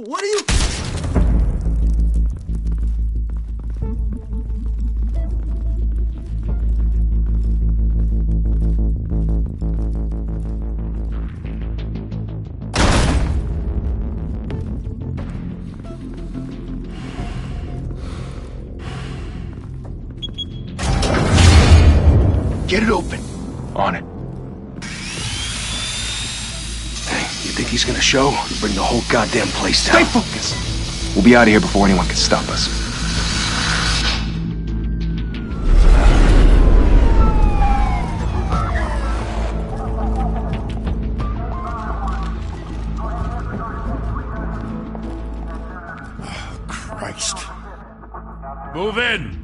What are you... Get it open. On it. Hey, you think he's gonna show? Bring the whole goddamn place down. Stay focused! We'll be out of here before anyone can stop us. Oh, Christ. Move in!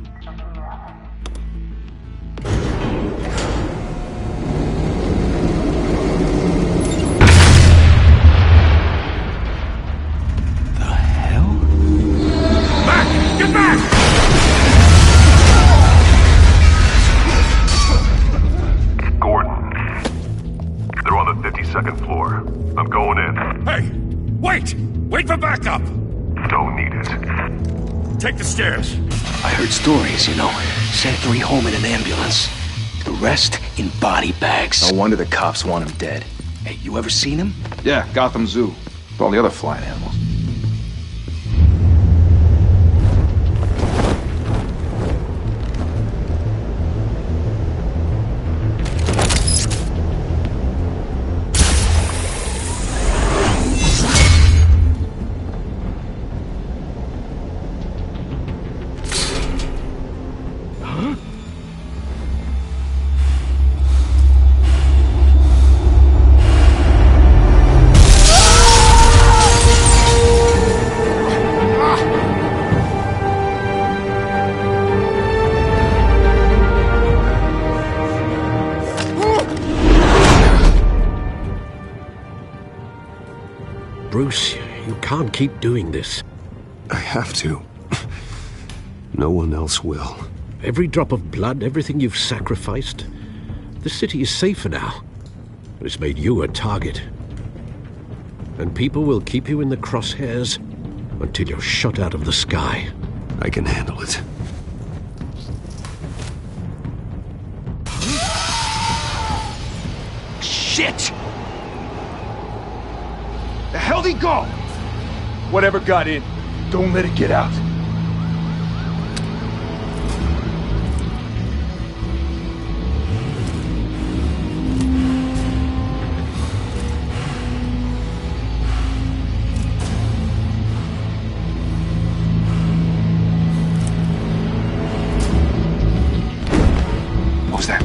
Second floor. I'm going in. Hey! Wait! Wait for backup! Don't need it. Take the stairs. I heard stories, you know. Sent 3 home in an ambulance. The rest in body bags. No wonder the cops want him dead. Hey, you ever seen him? Yeah, Gotham Zoo. With all the other flying animals. Bruce, you can't keep doing this. I have to. No one else will. Every drop of blood, everything you've sacrificed. The city is safer now. But it's made you a target. And people will keep you in the crosshairs until you're shot out of the sky. I can handle it. Shit! The hell'd he go? Whatever got in, don't let it get out. What was that?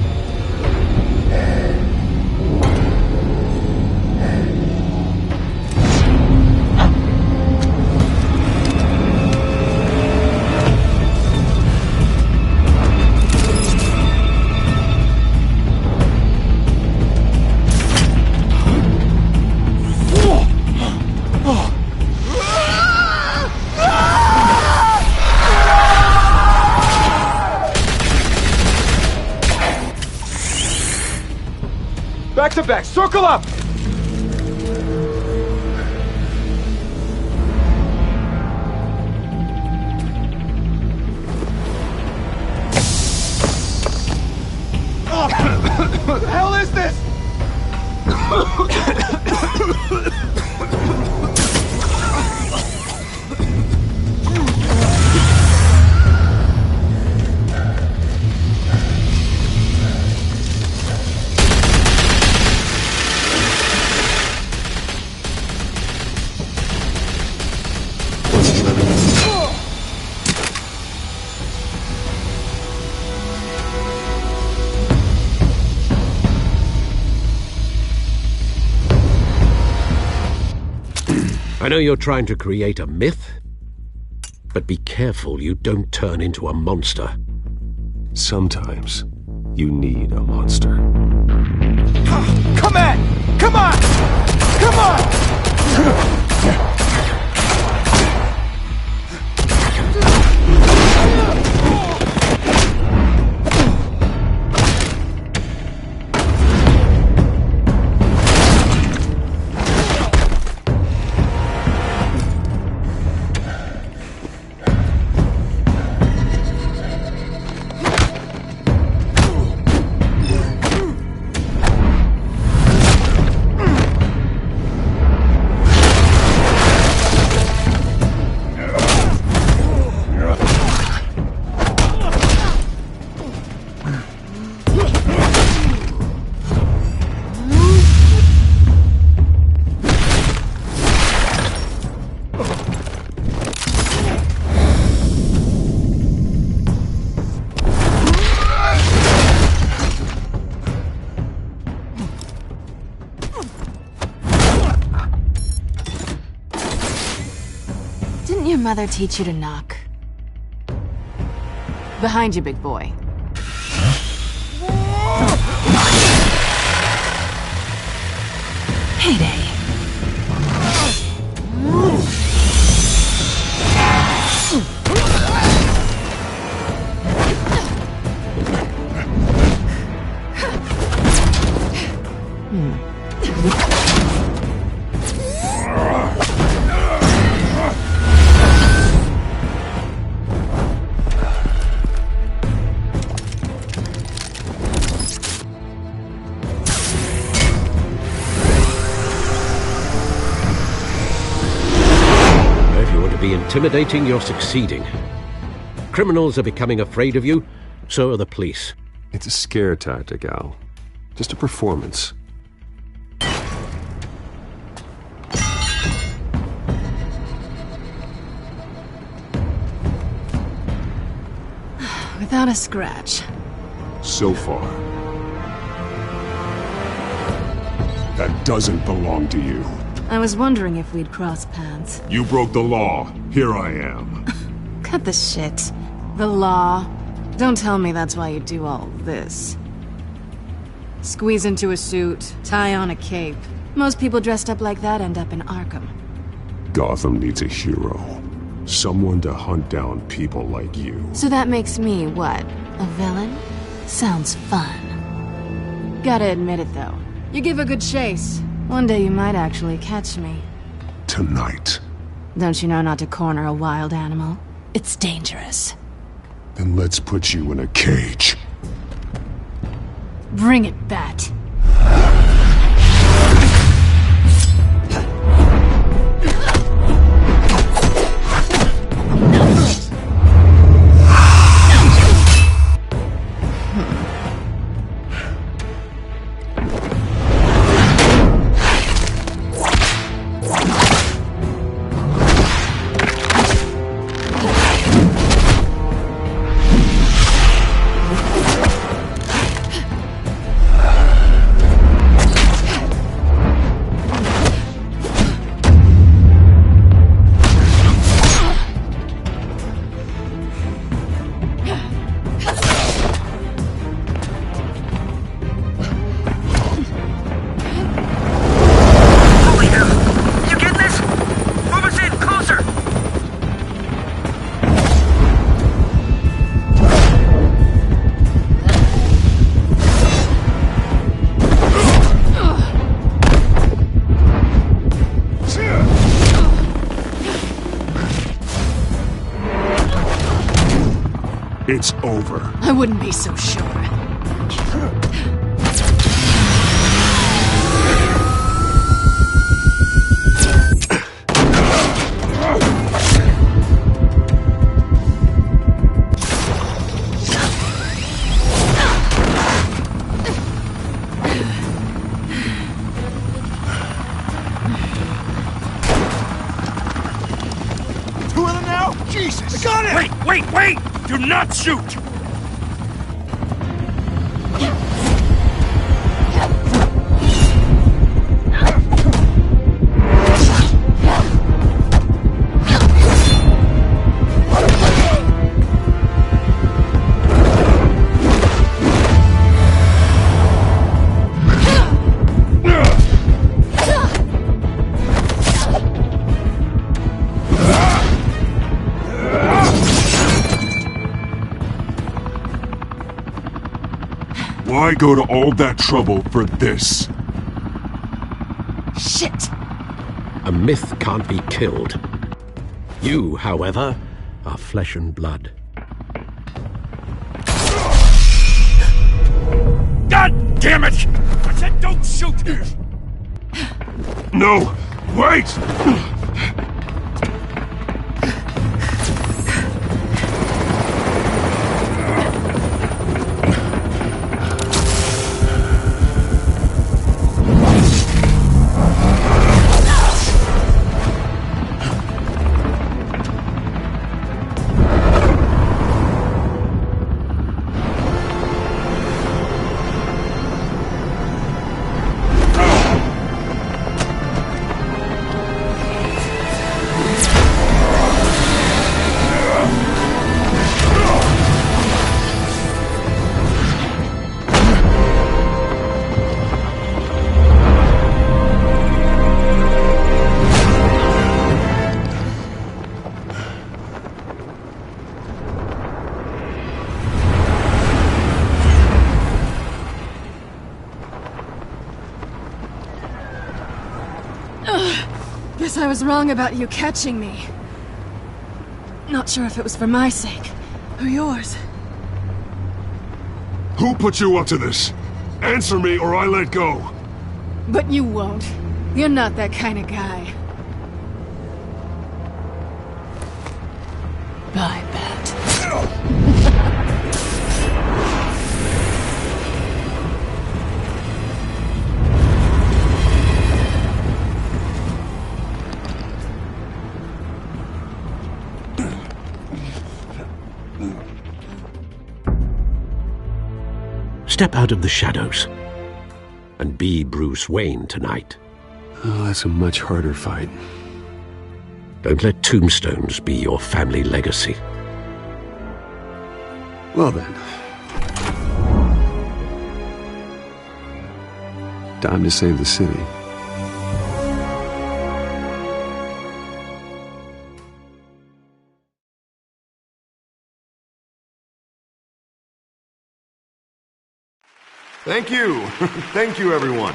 Back to back, circle up! What the hell is this? I know you're trying to create a myth, but be careful you don't turn into a monster. Sometimes you need a monster. Come on! Come on! Come on! Didn't your mother teach you to knock? Behind you, big boy. Heyday. Intimidating, you're succeeding. Criminals are becoming afraid of you, so are the police. It's a scare tactic, Al. Just a performance. Without a scratch. So far. That doesn't belong to you. I was wondering if we'd cross paths. You broke the law. Here I am. Cut the shit. The law. Don't tell me that's why you do all this. Squeeze into a suit, tie on a cape. Most people dressed up like that end up in Arkham. Gotham needs a hero. Someone to hunt down people like you. So that makes me, what, a villain? Sounds fun. Gotta admit it, though. You give a good chase. One day you might actually catch me. Tonight. Don't you know not to corner a wild animal? It's dangerous. Then let's put you in a cage. Bring it, Bat. It's over. I wouldn't be so sure. Two of them now? Jesus! I got it! Wait! Do not shoot! Why go to all that trouble for this? Shit! A myth can't be killed. You, however, are flesh and blood. God damn it! I said don't shoot! No! Wait! Guess I was wrong about you catching me. Not sure if it was for my sake, or yours. Who put you up to this? Answer me or I let go. But you won't. You're not that kind of guy. Bye, Bat. Step out of the shadows and be Bruce Wayne tonight. Oh, that's a much harder fight. Don't let tombstones be your family legacy. Well then. Time to save the city. Thank you. Thank you, everyone.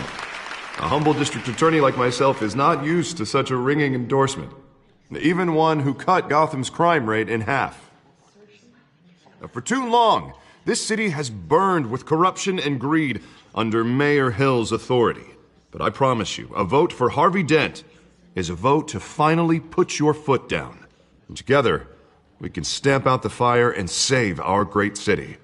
A humble district attorney like myself is not used to such a ringing endorsement. Even one who cut Gotham's crime rate in half. For too long, this city has burned with corruption and greed under Mayor Hill's authority. But I promise you, a vote for Harvey Dent is a vote to finally put your foot down. And together, we can stamp out the fire and save our great city.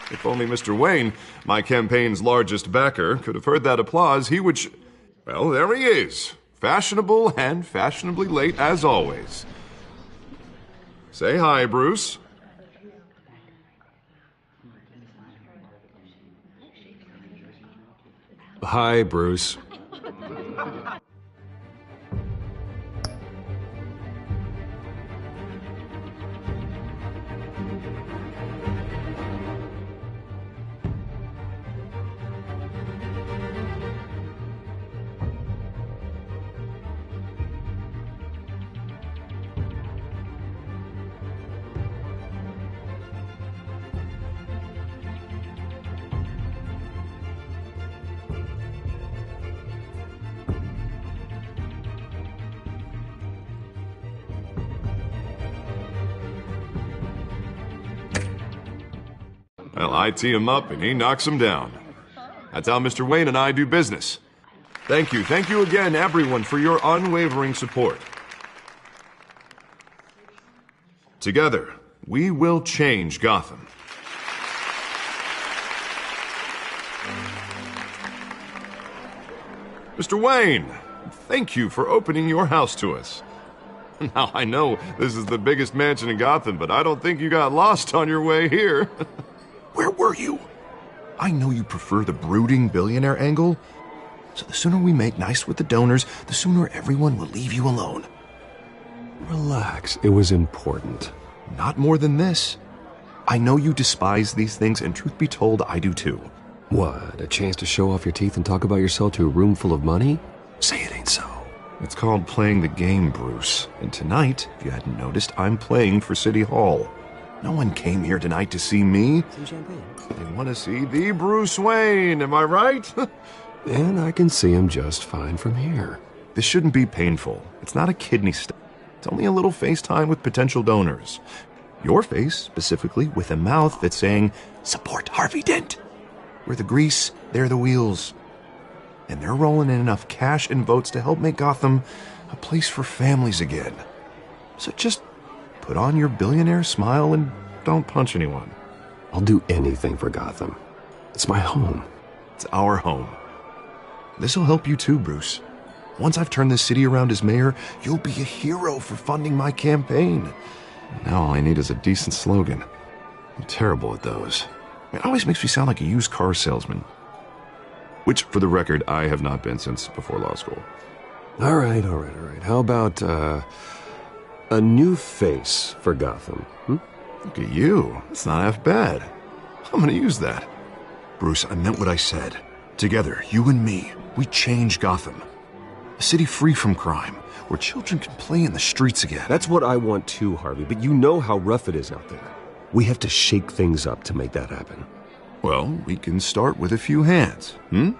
If only Mr. Wayne, my campaign's largest backer, could have heard that applause, he would... Well, there he is. Fashionable and fashionably late as always. Say hi, Bruce. Hi, Bruce. Well, I tee him up and he knocks him down. That's how Mr. Wayne and I do business. Thank you again, everyone, for your unwavering support. Together, we will change Gotham. Mr. Wayne, thank you for opening your house to us. Now, I know this is the biggest mansion in Gotham, but I don't think you got lost on your way here. Where were you? I know you prefer the brooding billionaire angle, so the sooner we make nice with the donors, the sooner everyone will leave you alone. Relax, it was important. Not more than this. I know you despise these things, and truth be told, I do too. What, a chance to show off your teeth and talk about yourself to a room full of money? Say it ain't so. It's called playing the game, Bruce. And tonight, if you hadn't noticed, I'm playing for City Hall. No one came here tonight to see me. Some champagne. They want to see the Bruce Wayne, am I right? And I can see him just fine from here. This shouldn't be painful. It's not a kidney stone. It's only a little FaceTime with potential donors. Your face, specifically, with a mouth that's saying, support Harvey Dent. We're the grease, they're the wheels. And they're rolling in enough cash and votes to help make Gotham a place for families again. So just put on your billionaire smile and don't punch anyone. I'll do anything for Gotham. It's my home. It's our home. This'll help you too, Bruce. Once I've turned this city around as mayor, you'll be a hero for funding my campaign. Now all I need is a decent slogan. I'm terrible at those. It always makes me sound like a used car salesman. Which, for the record, I have not been since before law school. All right. How about, a new face for Gotham, Look at you. That's not half bad. I'm gonna use that. Bruce, I meant what I said. Together, you and me, we change Gotham. A city free from crime, where children can play in the streets again. That's what I want too, Harvey, but you know how rough it is out there. We have to shake things up to make that happen. Well, we can start with a few hands, hmm?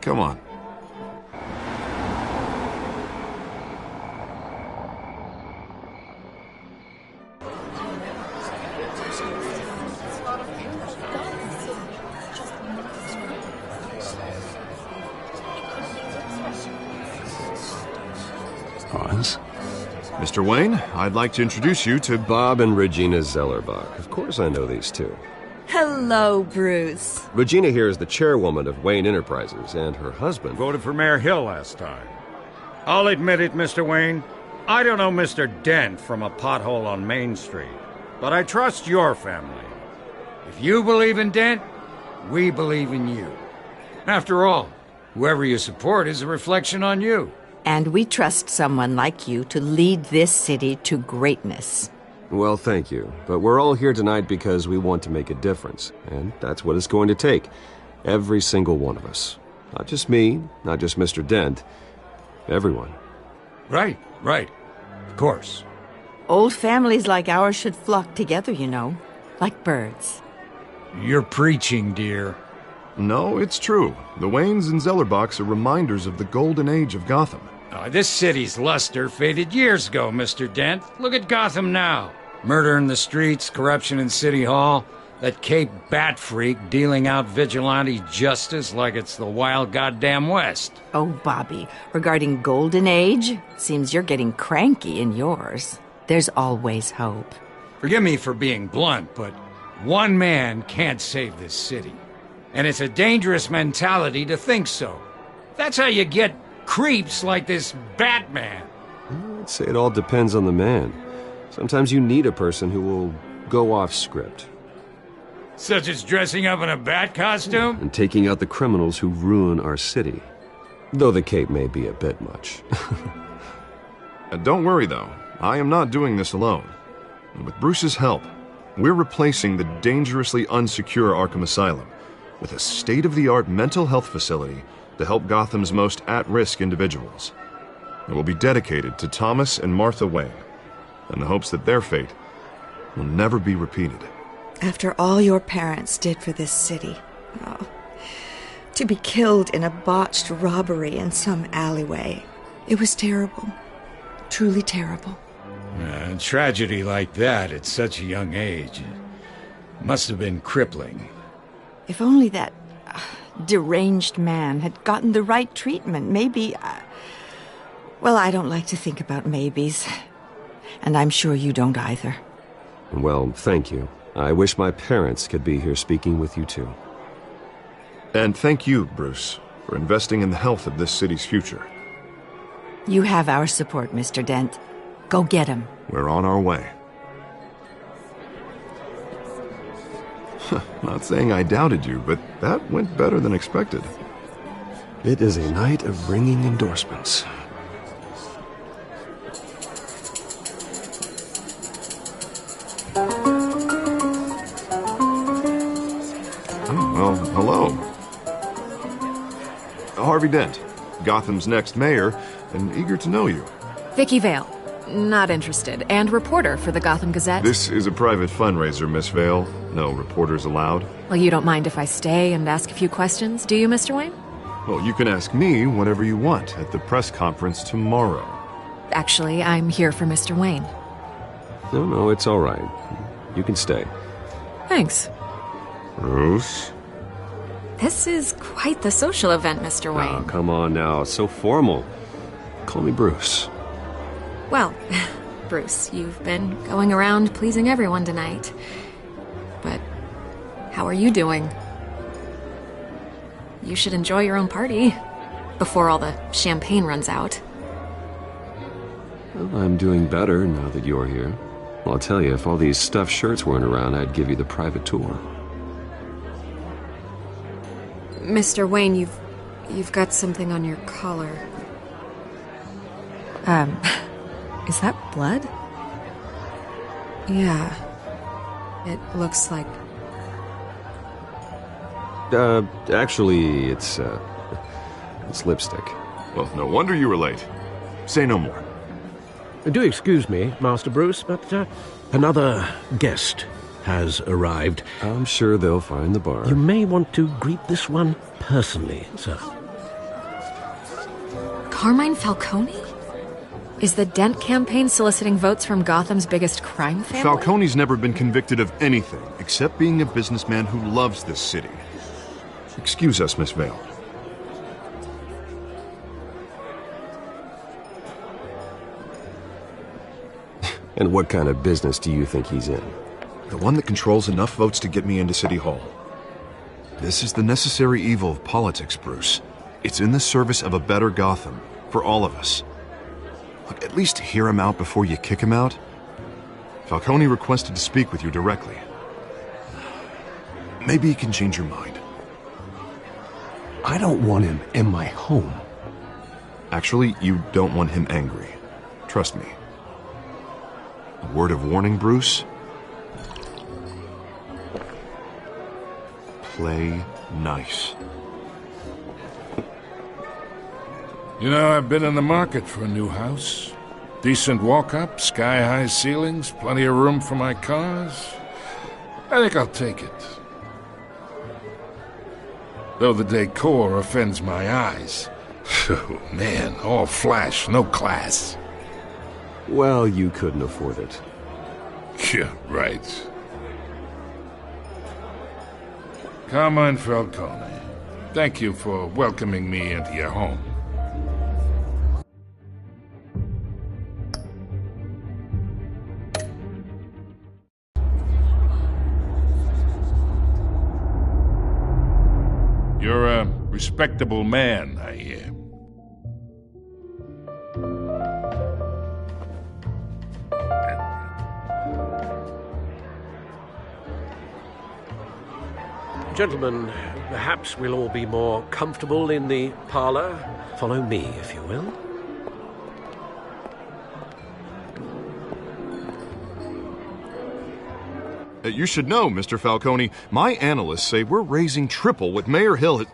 Come on. Hans? Mr. Wayne, I'd like to introduce you to Bob and Regina Zellerbach. Of course I know these two. Hello, Bruce. Regina here is the chairwoman of Wayne Enterprises, and her husband... Voted for Mayor Hill last time. I'll admit it, Mr. Wayne. I don't know Mr. Dent from a pothole on Main Street, but I trust your family. If you believe in Dent, we believe in you. After all, whoever you support is a reflection on you. And we trust someone like you to lead this city to greatness. Well, thank you. But we're all here tonight because we want to make a difference. And that's what it's going to take. Every single one of us. Not just me, not just Mr. Dent. Everyone. Right. Of course. Old families like ours should flock together, you know. Like birds. You're preaching, dear. No, it's true. The Waynes and Zellerbachs are reminders of the golden age of Gotham. This city's luster faded years ago, Mr. Dent. Look at Gotham now. Murder in the streets, corruption in City Hall, that Cape Bat freak dealing out vigilante justice like it's the wild goddamn West. Oh, Bobby, regarding Golden Age, seems you're getting cranky in yours. There's always hope. Forgive me for being blunt, but one man can't save this city. And it's a dangerous mentality to think so. That's how you get creeps like this Batman. I'd say it all depends on the man. Sometimes you need a person who will go off script. Such as dressing up in a bat costume? And taking out the criminals who ruin our city. Though the cape may be a bit much. Don't worry, though. I am not doing this alone. With Bruce's help, we're replacing the dangerously unsecure Arkham Asylum with a state-of-the-art mental health facility to help Gotham's most at-risk individuals. It will be dedicated to Thomas and Martha Wayne, in the hopes that their fate will never be repeated. After all your parents did for this city, to be killed in a botched robbery in some alleyway, it was terrible. Truly terrible. A tragedy like that at such a young age must have been crippling. If only that deranged man had gotten the right treatment, maybe... well, I don't like to think about maybes. And I'm sure you don't either. Well, thank you. I wish my parents could be here speaking with you too. And thank you, Bruce, for investing in the health of this city's future. You have our support, Mr. Dent. Go get him. We're on our way. Not saying I doubted you, but that went better than expected. It is a night of ringing endorsements. Well, hello. Harvey Dent, Gotham's next mayor, and eager to know you. Vicky Vale. Not interested. And reporter for the Gotham Gazette. This is a private fundraiser, Miss Vale. No reporters allowed. Well, you don't mind if I stay and ask a few questions, do you, Mr. Wayne? Well, you can ask me whatever you want at the press conference tomorrow. Actually, I'm here for Mr. Wayne. No, it's all right. You can stay. Thanks. Bruce? This is quite the social event, Mr. Wayne. Oh, come on now. So formal. Call me Bruce. Well, Bruce, you've been going around pleasing everyone tonight. But how are you doing? You should enjoy your own party before all the champagne runs out. Well, I'm doing better now that you're here. Well, I'll tell you, if all these stuffed shirts weren't around, I'd give you the private tour. Mr. Wayne, you've got something on your collar. Is that blood? Yeah. It looks like... Actually, it's lipstick. Well, no wonder you were late. Say no more. Do excuse me, Master Bruce, but another guest has arrived. I'm sure they'll find the bar. You may want to greet this one personally, sir. Carmine Falcone? Is the Dent campaign soliciting votes from Gotham's biggest crime family? Falcone's never been convicted of anything except being a businessman who loves this city. Excuse us, Miss Vale. And what kind of business do you think he's in? The one that controls enough votes to get me into City Hall. This is the necessary evil of politics, Bruce. It's in the service of a better Gotham, for all of us. Look, at least hear him out before you kick him out. Falcone requested to speak with you directly. Maybe he can change your mind. I don't want him in my home. Actually, you don't want him angry. Trust me. A word of warning, Bruce. Play nice. You know, I've been in the market for a new house. Decent walk-up, sky-high ceilings, plenty of room for my cars. I think I'll take it. Though the decor offends my eyes. Oh, man, all flash, no class. Well, you couldn't afford it. Yeah, right. Carmine Falcone, thank you for welcoming me into your home. You're a respectable man, I hear. Gentlemen, perhaps we'll all be more comfortable in the parlor. Follow me, if you will. You should know, Mr. Falcone, my analysts say we're raising triple what Mayor Hill had...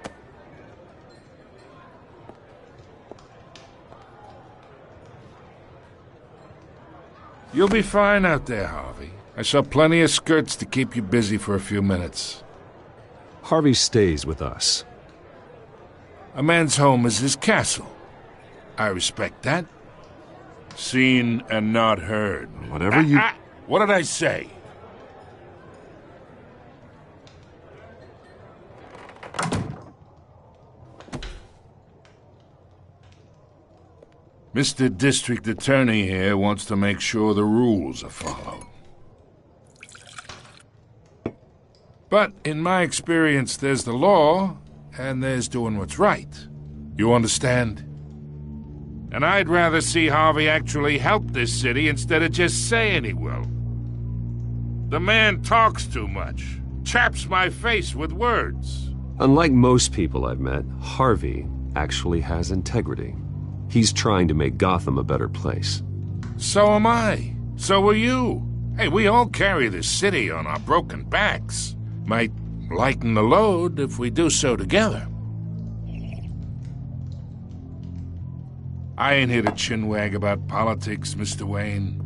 You'll be fine out there, Harvey. I saw plenty of skirts to keep you busy for a few minutes. Harvey stays with us. A man's home is his castle. I respect that. Seen and not heard. Whatever you... What did I say? Mr. District Attorney here wants to make sure the rules are followed. But in my experience, there's the law, and there's doing what's right. You understand? And I'd rather see Harvey actually help this city instead of just saying he will. The man talks too much, chaps my face with words. Unlike most people I've met, Harvey actually has integrity. He's trying to make Gotham a better place. So am I. So are you. Hey, we all carry this city on our broken backs. Might lighten the load if we do so together. I ain't here to chinwag about politics, Mr. Wayne.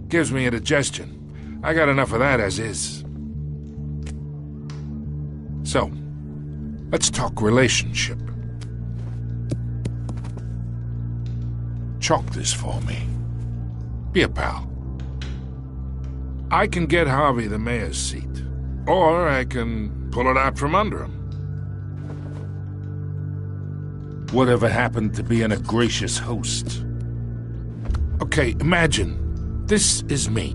Gives me indigestion. I got enough of that as is. So, let's talk relationship. Chalk this for me. Be a pal. I can get Harvey the mayor's seat, or I can pull it out from under him. Whatever happened to being a gracious host? Okay, imagine this is me,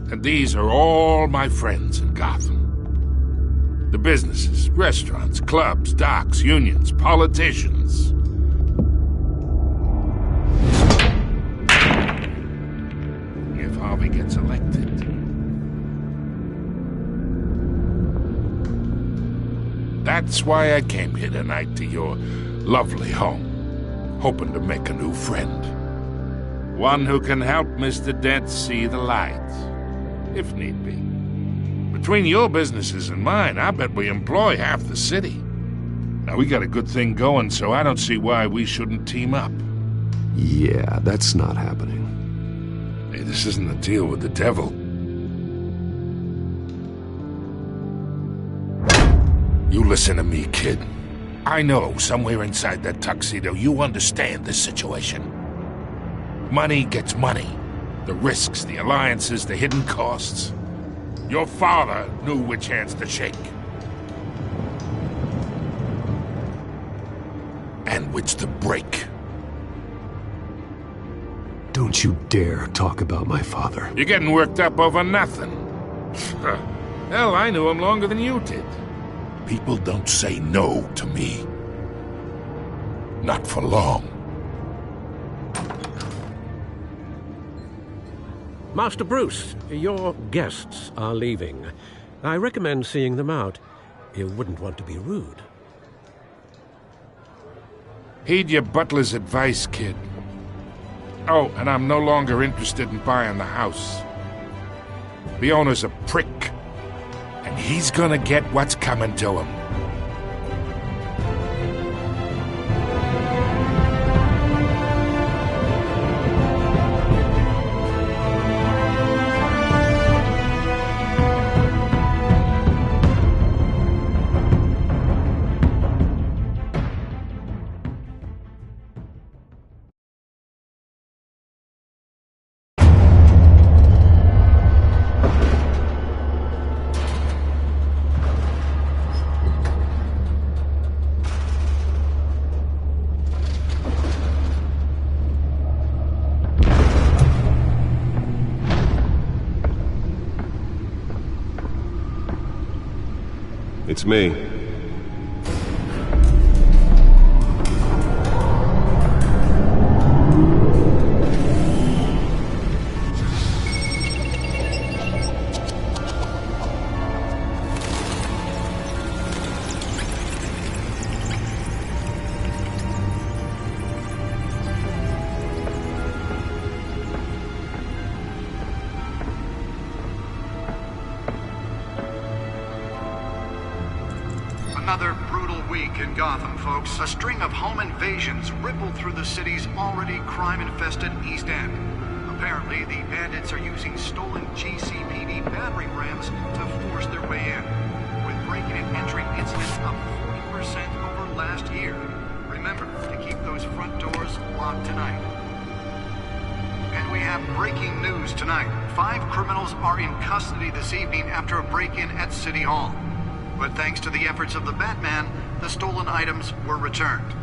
and these are all my friends in Gotham. The businesses, restaurants, clubs, docks, unions, politicians. If Harvey gets elected, that's why I came here tonight to your lovely home, hoping to make a new friend. One who can help Mr. Dent see the light, if need be. Between your businesses and mine, I bet we employ half the city. Now, we got a good thing going, so I don't see why we shouldn't team up. Yeah, that's not happening. Hey, this isn't a deal with the devil. You listen to me, kid. I know somewhere inside that tuxedo you understand this situation. Money gets money. The risks, the alliances, the hidden costs. Your father knew which hands to shake. And which to break. Don't you dare talk about my father. You're getting worked up over nothing. Hell, I knew him longer than you did. People don't say no to me. Not for long. Master Bruce, your guests are leaving. I recommend seeing them out. You wouldn't want to be rude. Heed your butler's advice, kid. Oh, and I'm no longer interested in buying the house. The owner's a prick. And he's gonna get what's coming to him. It's me. Another brutal week in Gotham, folks. A string of home invasions rippled through the city's already crime-infested East End. Apparently, the bandits are using stolen GCPD battering rams to force their way in, with breaking and entering incidents up 40% over last year. Remember to keep those front doors locked tonight. And we have breaking news tonight. 5 criminals are in custody this evening after a break-in at City Hall. But thanks to the efforts of the Batman, the stolen items were returned.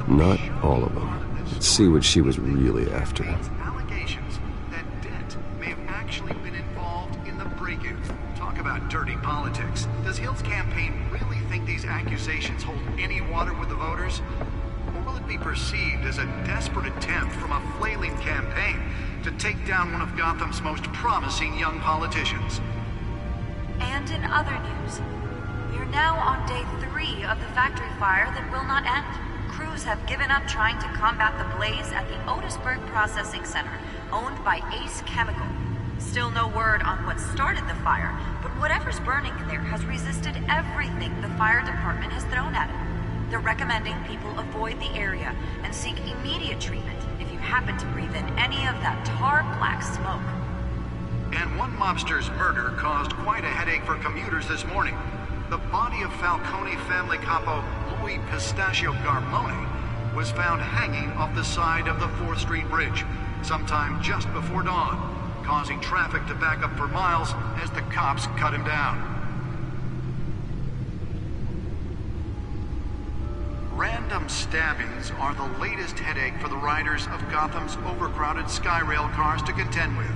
Not all of them. Let's see what she was really after. Allegations that Dent may have actually been involved in the break-in. Talk about dirty politics. Does Hill's campaign really think these accusations hold any water with the voters? Or will it be perceived as a desperate attempt from a flailing campaign to take down one of Gotham's most promising young politicians? And in other news, we are now on day 3 of the factory fire that will not end. Crews have given up trying to combat the blaze at the Otisburg Processing Center, owned by Ace Chemical. Still no word on what started the fire, but whatever's burning there has resisted everything the fire department has thrown at it. They're recommending people avoid the area and seek immediate treatment if you happen to breathe in any of that tar-black smoke. And one mobster's murder caused quite a headache for commuters this morning. The body of Falcone family capo Louis Pistachio Garmone was found hanging off the side of the 4th Street Bridge sometime just before dawn, causing traffic to back up for miles as the cops cut him down. Random stabbings are the latest headache for the riders of Gotham's overcrowded Skyrail cars to contend with.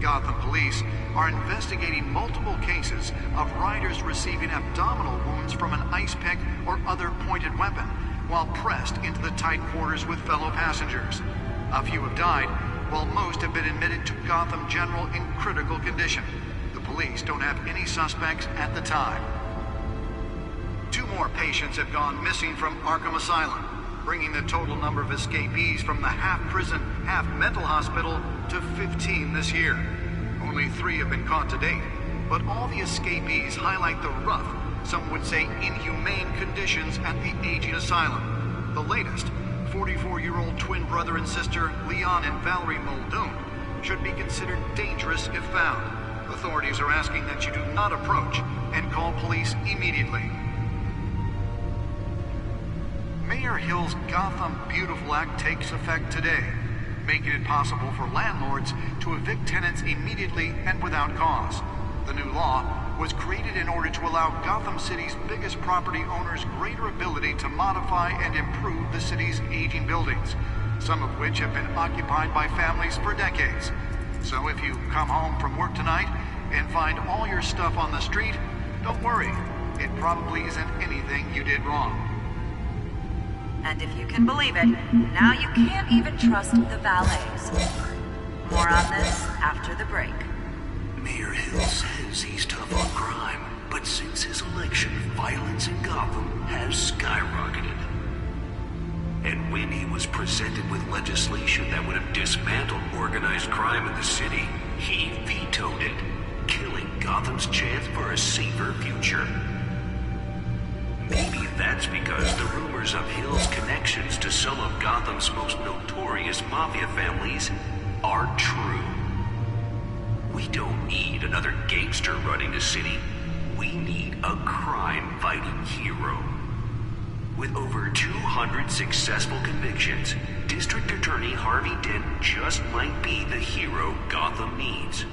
Gotham police are investigating multiple cases of riders receiving abdominal wounds from an ice pick or other pointed weapon while pressed into the tight quarters with fellow passengers. A few have died, while most have been admitted to Gotham General in critical condition. The police don't have any suspects at the time. 2 more patients have gone missing from Arkham Asylum, bringing the total number of escapees from the half-prison, half-mental hospital to 15 this year. Only 3 have been caught to date, but all the escapees highlight the rough, some would say inhumane conditions at the aging asylum. The latest, 44-year-old twin brother and sister Leon and Valerie Muldoon, should be considered dangerous if found. Authorities are asking that you do not approach and call police immediately. Mayor Hill's Gotham Beautiful Act takes effect today, making it possible for landlords to evict tenants immediately and without cause. The new law was created in order to allow Gotham City's biggest property owners greater ability to modify and improve the city's aging buildings, some of which have been occupied by families for decades. So if you come home from work tonight and find all your stuff on the street, don't worry. It probably isn't anything you did wrong. And if you can believe it, now you can't even trust the valets. More on this after the break. Mayor Hill says he's tough on crime, but since his election, violence in Gotham has skyrocketed. And when he was presented with legislation that would have dismantled organized crime in the city, he vetoed it, killing Gotham's chance for a safer future. Maybe that's because the rumors of Hill's connections to some of Gotham's most notorious mafia families are true. We don't need another gangster running the city. We need a crime-fighting hero. With over 200 successful convictions, District Attorney Harvey Dent just might be the hero Gotham needs.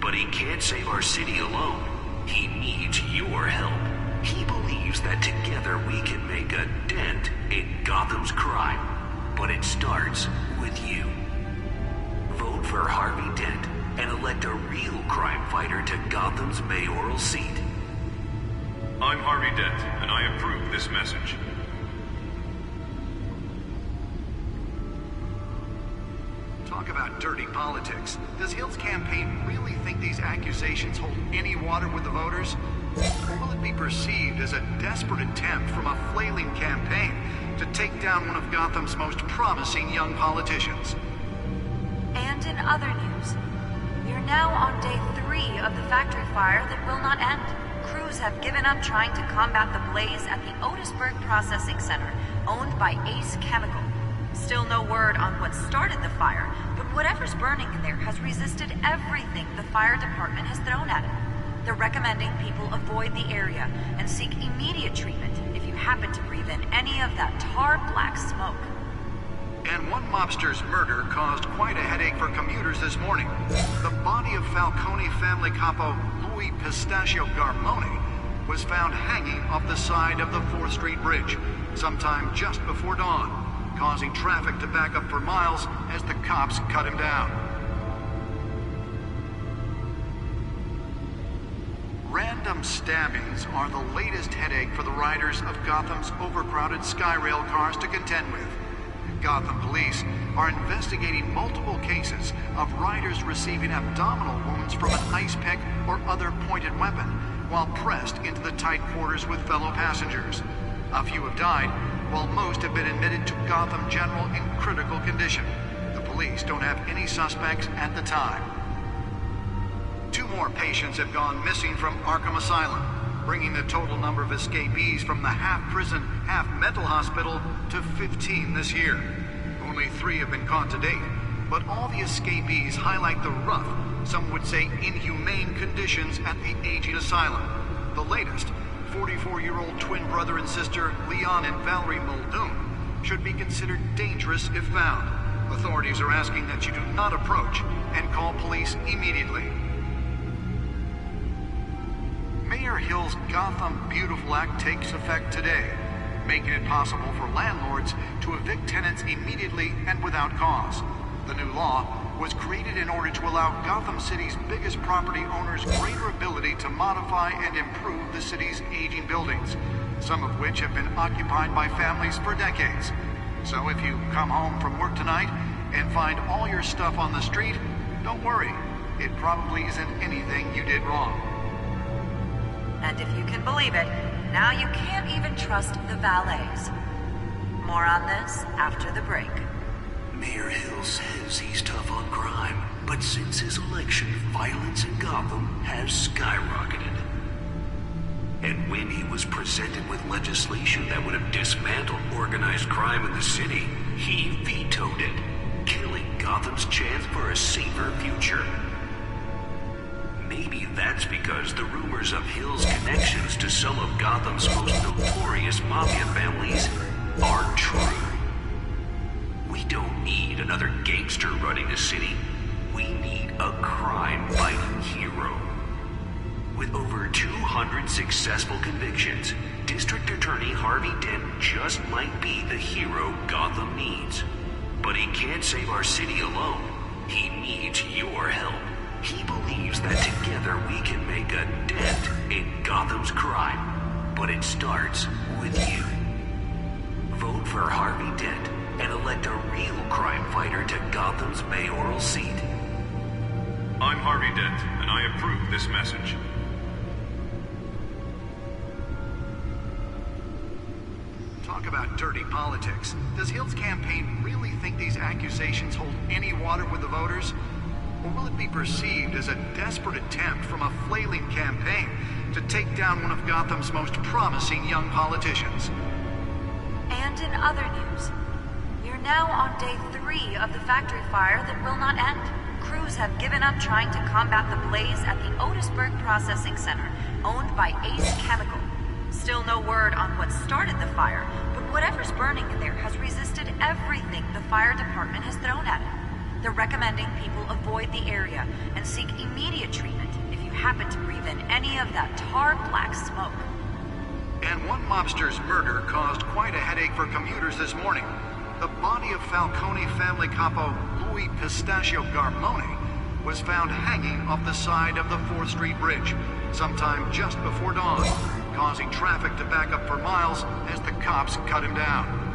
But he can't save our city alone. He needs your help. He believes that together we can make a dent in Gotham's crime. But it starts with you. Vote for Harvey Dent and elect a real crime fighter to Gotham's mayoral seat. I'm Harvey Dent, and I approve this message. Talk about dirty politics. Does Hill's campaign really think these accusations hold any water with the voters? Or will it be perceived as a desperate attempt from a flailing campaign to take down one of Gotham's most promising young politicians? And in other news, we are now on day 3 of the factory fire that will not end. Crews have given up trying to combat the blaze at the Otisburg Processing Center, owned by Ace Chemical. Still no word on what started the fire, but whatever's burning in there has resisted everything the fire department has thrown at it. They're recommending people avoid the area and seek immediate treatment if you happen to breathe in any of that tar black smoke. And one mobster's murder caused quite a headache for commuters this morning. The body of Falcone family capo Louis Pistachio Garmone was found hanging off the side of the 4th Street Bridge sometime just before dawn, causing traffic to back up for miles as the cops cut him down. Random stabbings are the latest headache for the riders of Gotham's overcrowded Skyrail cars to contend with. Gotham police are investigating multiple cases of riders receiving abdominal wounds from an ice pick or other pointed weapon while pressed into the tight quarters with fellow passengers. A few have died, while most have been admitted to Gotham General in critical condition. The police don't have any suspects at the time. 2 more patients have gone missing from Arkham Asylum, bringing the total number of escapees from the half-prison, half-mental hospital to 15 this year. Only 3 have been caught to date, but all the escapees highlight the rough, some would say inhumane conditions at the aging asylum. The latest, 44-year-old twin brother and sister Leon and Valerie Muldoon, should be considered dangerous if found. Authorities are asking that you do not approach and call police immediately. Mayor Hill's Gotham Beautiful Act takes effect today, making it possible for landlords to evict tenants immediately and without cause. The new law was created in order to allow Gotham City's biggest property owners greater ability to modify and improve the city's aging buildings, some of which have been occupied by families for decades. So if you come home from work tonight and find all your stuff on the street, don't worry. It probably isn't anything you did wrong. And if you can believe it, now you can't even trust the valets. More on this after the break. Mayor Hill says he's tough on crime, but since his election, violence in Gotham has skyrocketed. And when he was presented with legislation that would have dismantled organized crime in the city, he vetoed it, killing Gotham's chance for a safer future. Maybe that's because the rumors of Hill's connections to some of Gotham's most notorious mafia families are true. We don't need another gangster running the city. We need a crime-fighting hero. With over 200 successful convictions, District Attorney Harvey Dent just might be the hero Gotham needs. But he can't save our city alone. He needs your help. He believes that together we can make a dent in Gotham's crime. But it starts with you. Vote for Harvey Dent and elect a real crime fighter to Gotham's mayoral seat. I'm Harvey Dent, and I approve this message. Talk about dirty politics. Does Hill's campaign really think these accusations hold any water with the voters? Or will it be perceived as a desperate attempt from a flailing campaign to take down one of Gotham's most promising young politicians? And in other news, we're now on day 3 of the factory fire that will not end. Crews have given up trying to combat the blaze at the Otisburg Processing Center, owned by Ace Chemical. Still no word on what started the fire, but whatever's burning in there has resisted everything the fire department has thrown at it. They're recommending people avoid the area and seek immediate treatment if you happen to breathe in any of that tar black smoke. And one mobster's murder caused quite a headache for commuters this morning. The body of Falcone family capo Louis Pistachio Garmone was found hanging off the side of the 4th Street Bridge sometime just before dawn, causing traffic to back up for miles as the cops cut him down.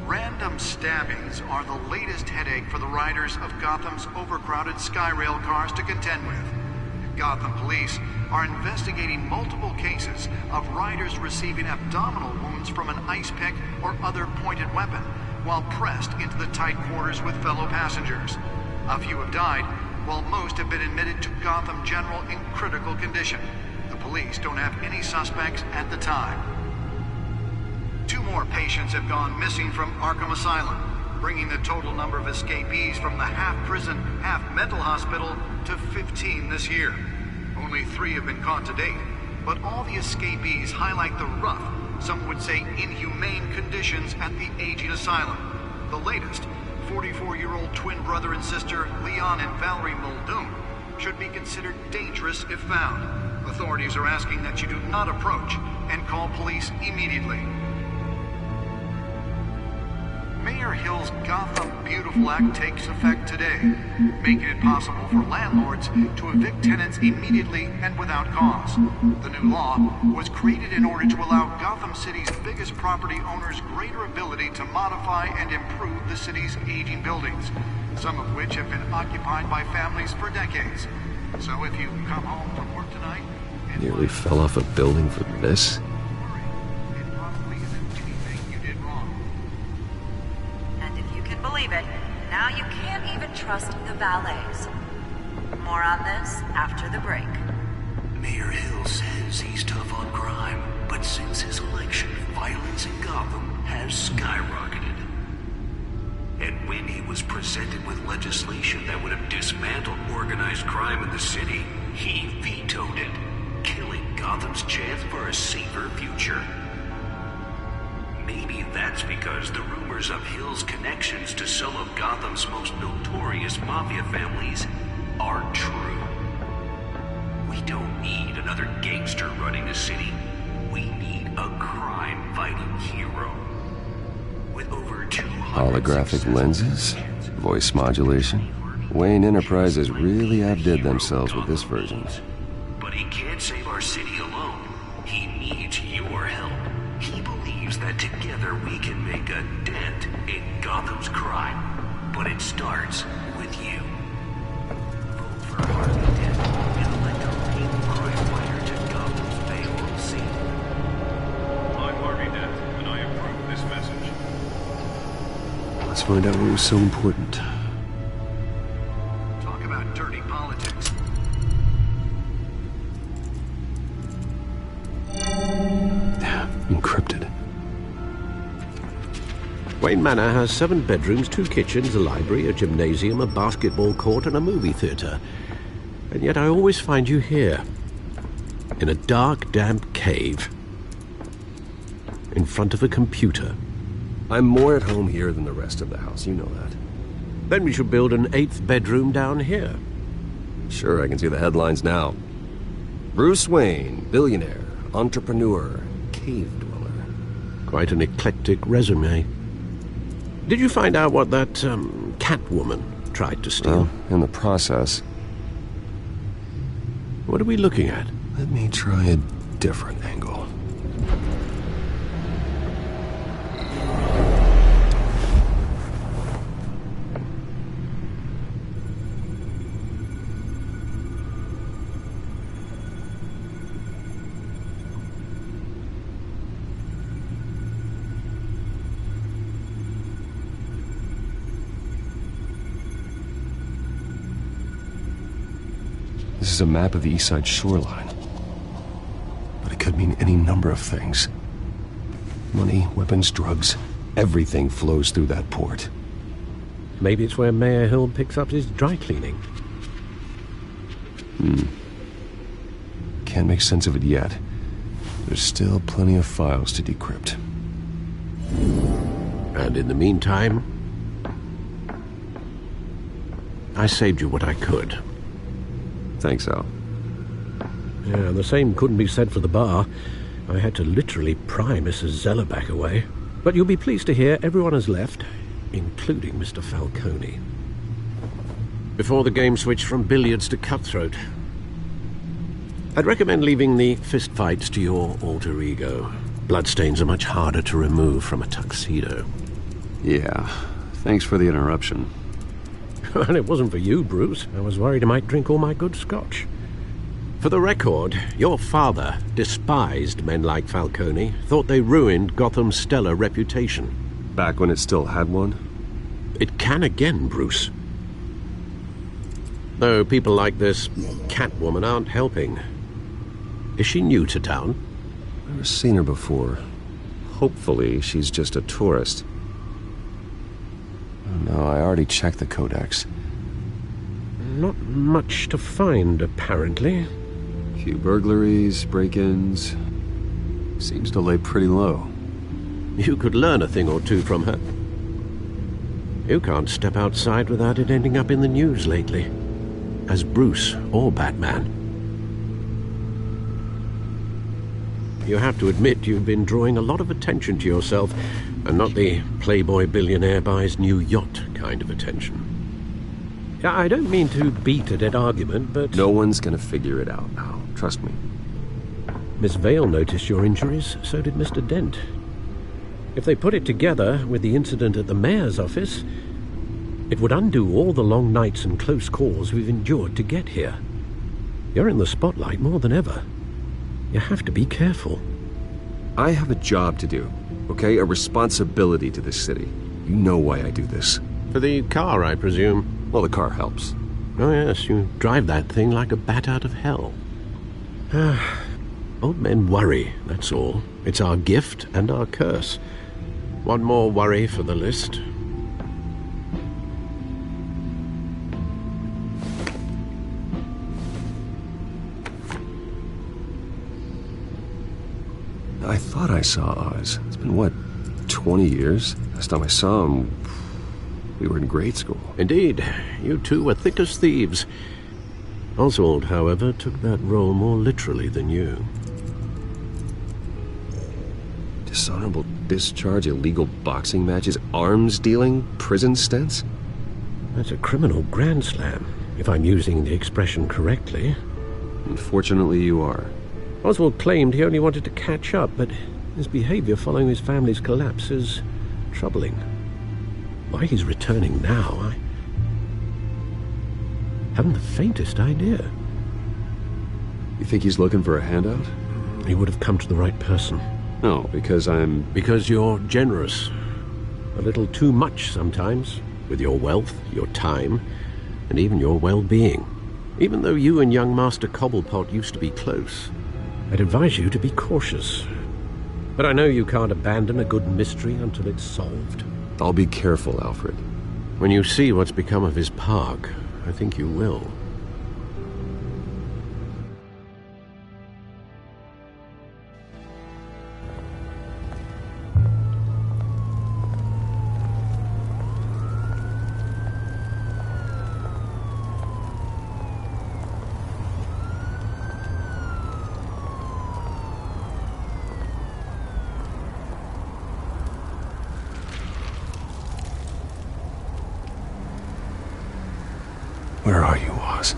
Random stabbings are the latest headache for the riders of Gotham's overcrowded Skyrail cars to contend with. Gotham police are investigating multiple cases of riders receiving abdominal wounds from an ice pick or other pointed weapon while pressed into the tight quarters with fellow passengers. A few have died, while most have been admitted to Gotham General in critical condition. The police don't have any suspects at the time. 2 more patients have gone missing from Arkham Asylum, bringing the total number of escapees from the half-prison, half-mental hospital to 15 this year. Only 3 have been caught to date, but all the escapees highlight the rough, some would say inhumane conditions at the aging asylum. The latest, 44-year-old twin brother and sister Leon and Valerie Muldoon, should be considered dangerous if found. Authorities are asking that you do not approach and call police immediately. Mayor Hill's Gotham Beautiful Act takes effect today, making it possible for landlords to evict tenants immediately and without cause. The new law was created in order to allow Gotham City's biggest property owners greater ability to modify and improve the city's aging buildings, some of which have been occupied by families for decades. So if you come home from work tonight... Nearly fell off a building for this? Believe it, now you can't even trust the valets. More on this after the break. Mayor Hill says he's tough on crime, but since his election, violence in Gotham has skyrocketed. And when he was presented with legislation that would have dismantled organized crime in the city, he vetoed it, killing Gotham's chance for a safer future. Maybe that's because the rumors of Hill's connections to some of Gotham's most notorious mafia families are true. We don't need another gangster running the city. We need a crime-fighting hero. With over 200 holographic lenses, voice modulation. Wayne Enterprises really outdid themselves with this version. But he can't save our city alone. He needs your help. He believes that together we can make a dent in Gotham's crime. But it starts with you. Vote for Harvey Dent and elect a real crime fighter to Gotham's mayoral seat. I'm Harvey Dent, and I approve this message. Let's find out what was so important. Talk about dirty politics. Encrypted. Wayne Manor has 7 bedrooms, 2 kitchens, a library, a gymnasium, a basketball court, and a movie theatre. And yet I always find you here, in a dark, damp cave, in front of a computer. I'm more at home here than the rest of the house, you know that. Then we should build an 8th bedroom down here. Sure, I can see the headlines now. Bruce Wayne, billionaire, entrepreneur, cave dweller. Quite an eclectic resume. Did you find out what that, Catwoman tried to steal? Well, in the process. What are we looking at? Let me try a different angle. This is a map of the East Side shoreline. But it could mean any number of things. Money, weapons, drugs, everything flows through that port. Maybe it's where Mayor Hill picks up his dry cleaning. Can't make sense of it yet. There's still plenty of files to decrypt. And in the meantime, I saved you what I could. Thanks, Al. Yeah, the same couldn't be said for the bar. I had to literally pry Mrs. Zeller back away. But you'll be pleased to hear everyone has left, including Mr. Falcone. Before the game switched from billiards to cutthroat. I'd recommend leaving the fistfights to your alter ego. Bloodstains are much harder to remove from a tuxedo. Yeah, thanks for the interruption. And it wasn't for you, Bruce. I was worried I might drink all my good scotch. For the record, your father despised men like Falcone, thought they ruined Gotham's stellar reputation. Back when it still had one? It can again, Bruce. Though people like this Catwoman aren't helping. Is she new to town? Never seen her before. Hopefully she's just a tourist. No, I already checked the codex. Not much to find, apparently. Few burglaries, break-ins. Seems to lay pretty low. You could learn a thing or two from her. You can't step outside without it ending up in the news lately. As Bruce or Batman. You have to admit you've been drawing a lot of attention to yourself, and not the playboy billionaire buys new yacht kind of attention. I don't mean to beat a dead argument, but... No one's gonna figure it out now. Trust me. Miss Vale noticed your injuries, so did Mr. Dent. If they put it together with the incident at the mayor's office, it would undo all the long nights and close calls we've endured to get here. You're in the spotlight more than ever. You have to be careful. I have a job to do, okay? A responsibility to this city. You know why I do this. For the car, I presume. Well, the car helps. Oh, yes, you drive that thing like a bat out of hell. Old men worry, that's all. It's our gift and our curse. One more worry for the list. I thought I saw Oz. It's been, what, 20 years? Last time I saw him, we were in grade school. Indeed. You two were thick as thieves. Oswald, however, took that role more literally than you. Dishonorable discharge, illegal boxing matches, arms dealing, prison stints? That's a criminal grand slam, if I'm using the expression correctly. Unfortunately, you are. Oswald claimed he only wanted to catch up, but his behavior following his family's collapse is troubling. Why he's returning now, I haven't the faintest idea. You think he's looking for a handout? He would have come to the right person. No, because I'm... Because you're generous. A little too much sometimes, with your wealth, your time, and even your well-being. Even though you and young Master Cobblepot used to be close, I'd advise you to be cautious. But I know you can't abandon a good mystery until it's solved. I'll be careful, Alfred. When you see what's become of his park, I think you will. Where are you, Oz?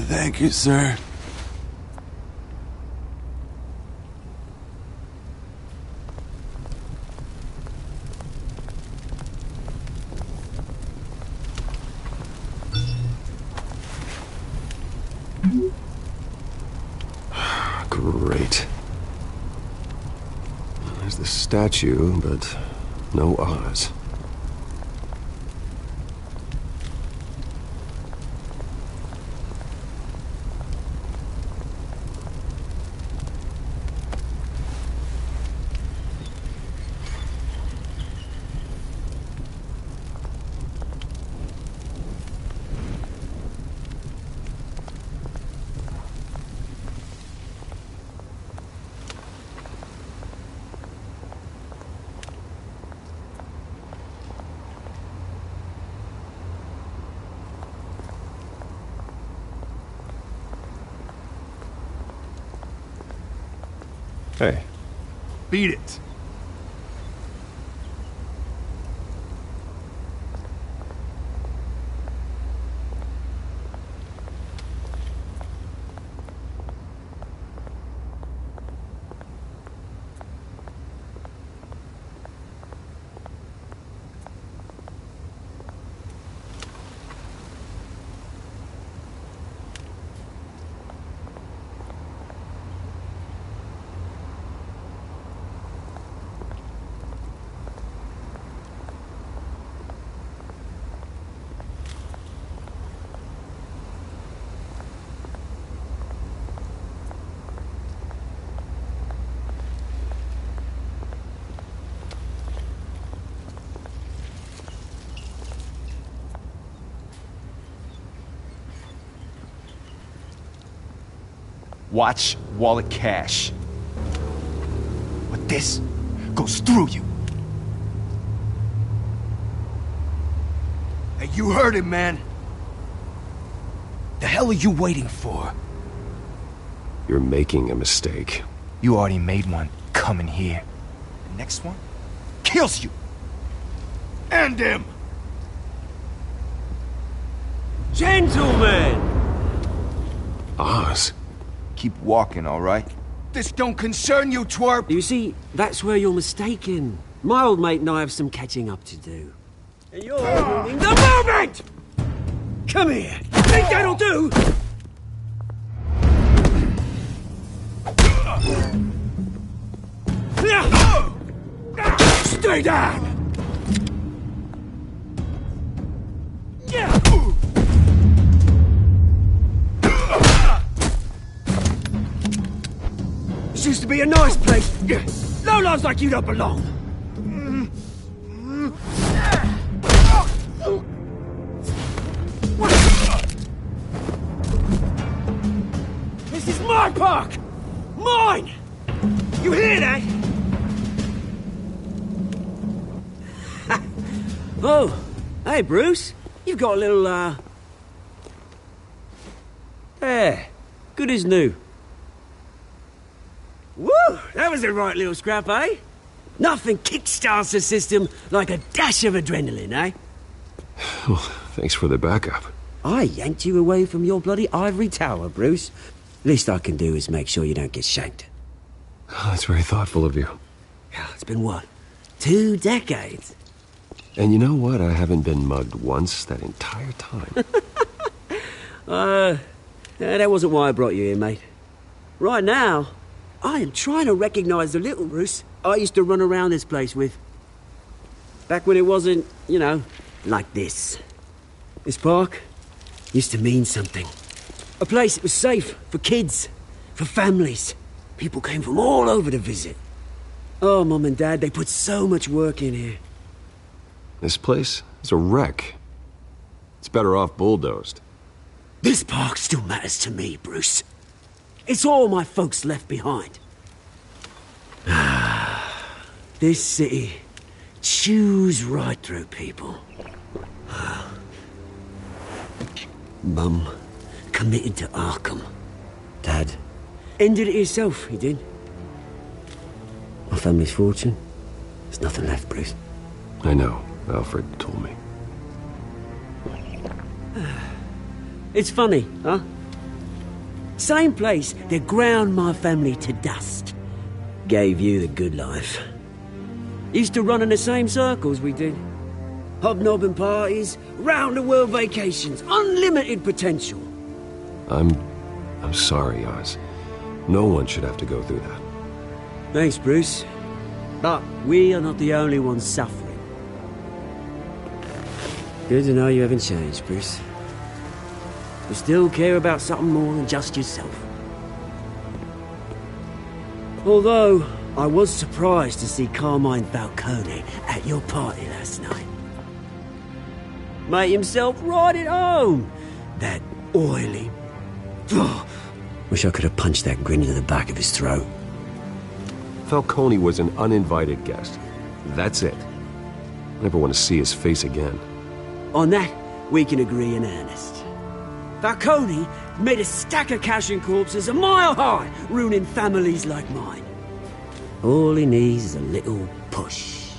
Thank you, sir. Great. There's the statue, but no Oz. Hey. Beat it. Watch wallet cash. But this goes through you. Hey, you heard it, man. The hell are you waiting for? You're making a mistake. You already made one coming here. The next one kills you. And him. Gentlemen! Oz. Keep walking, all right? This don't concern you, twerp! You see, that's where you're mistaken. My old mate and I have some catching up to do. And you're ruining the moment! Come here! Think that'll do? Stay down! to be a nice place. Lowlifes like you don't belong. This is my park! Mine! You hear that? Oh, hey, Bruce. You've got a little, There. Good as new. Woo! That was a right little scrap, eh? Nothing kickstarts the system like a dash of adrenaline, eh? Well, thanks for the backup. I yanked you away from your bloody ivory tower, Bruce. Least I can do is make sure you don't get shanked. Oh, that's very thoughtful of you. Yeah, it's been what? 2 decades? And you know what? I haven't been mugged once that entire time. That wasn't why I brought you here, mate. Right now, I am trying to recognize the little Bruce I used to run around this place with. Back when it wasn't, you know, like this. This park used to mean something. A place that was safe for kids, for families. People came from all over to visit. Oh, Mum and Dad, they put so much work in here. This place is a wreck. It's better off bulldozed. This park still matters to me, Bruce. It's all my folks left behind. This city chews right through people. Mum committed to Arkham. Dad ended it himself, he did. My family's fortune, there's nothing left, Bruce. I know. Alfred told me. It's funny, huh? Same place that ground my family to dust. Gave you the good life. Used to run in the same circles we did. Hobnobbing parties, round-the-world vacations, unlimited potential. I'm sorry, Oz. No one should have to go through that. Thanks, Bruce. But we are not the only ones suffering. Good to know you haven't changed, Bruce. You still care about something more than just yourself. Although, I was surprised to see Carmine Falcone at your party last night. Made himself right at home. That oily... Oh, wish I could have punched that grin into the back of his throat. Falcone was an uninvited guest. That's it. Never want to see his face again. On that, we can agree in earnest. Falcone made a stack of cash and corpses a mile high, ruining families like mine. All he needs is a little push.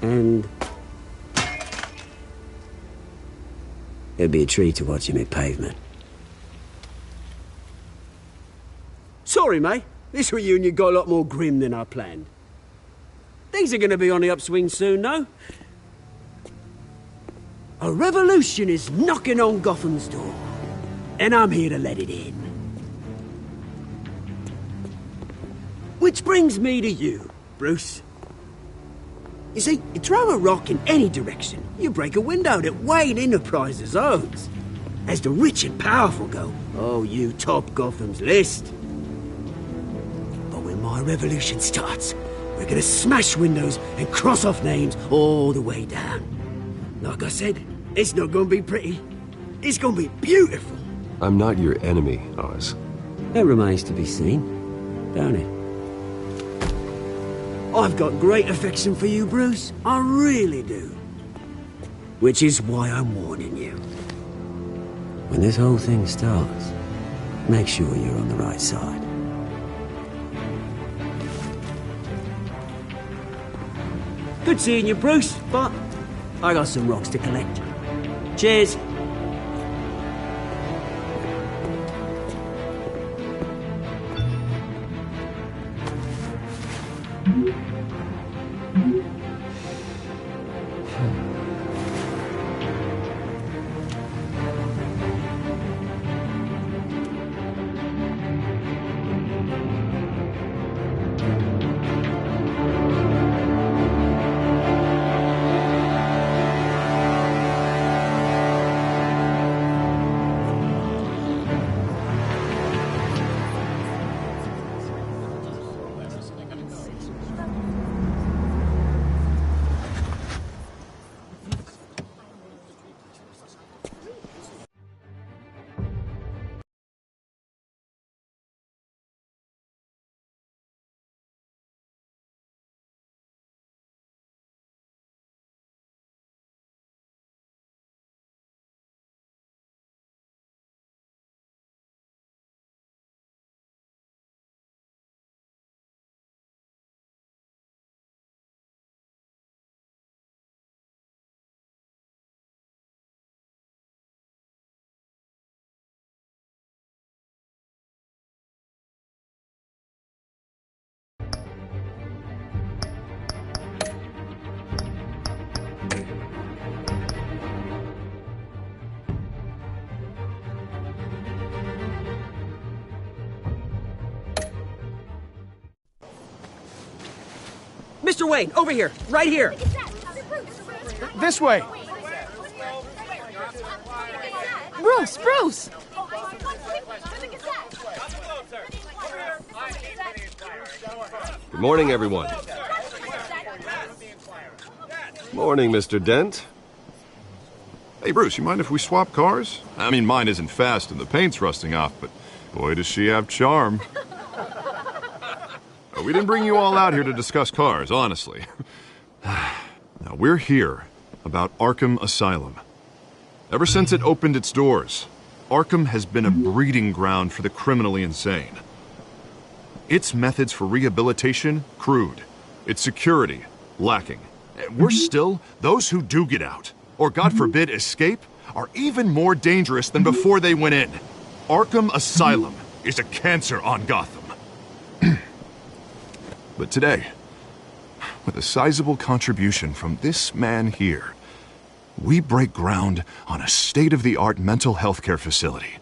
And... it'd be a treat to watch him hit pavement. Sorry, mate. This reunion got a lot more grim than I planned. Things are going to be on the upswing soon, though. A revolution is knocking on Gotham's door, and I'm here to let it in. Which brings me to you, Bruce. You see, you throw a rock in any direction, you break a window that Wayne Enterprises owns. As the rich and powerful go, oh, you top Gotham's list. But when my revolution starts, we're gonna smash windows and cross off names all the way down. Like I said, it's not gonna be pretty. It's gonna be beautiful. I'm not your enemy, Oz. That remains to be seen, don't it? I've got great affection for you, Bruce. I really do. Which is why I'm warning you. When this whole thing starts, make sure you're on the right side. Good seeing you, Bruce, but I got some rocks to collect. Cheers. Mr. Wayne, over here. Right here. This way. Bruce! Good morning, everyone. Morning, Mr. Dent. Hey, Bruce, you mind if we swap cars? I mean, mine isn't fast and the paint's rusting off, but boy, does she have charm. We didn't bring you all out here to discuss cars, honestly. Now, we're here about Arkham Asylum. Ever since it opened its doors, Arkham has been a breeding ground for the criminally insane. Its methods for rehabilitation, crude. Its security, lacking. Worse still, those who do get out, or God forbid escape, are even more dangerous than before they went in. Arkham Asylum is a cancer on Gotham. But today, with a sizable contribution from this man here, we break ground on a state-of-the-art mental health care facility.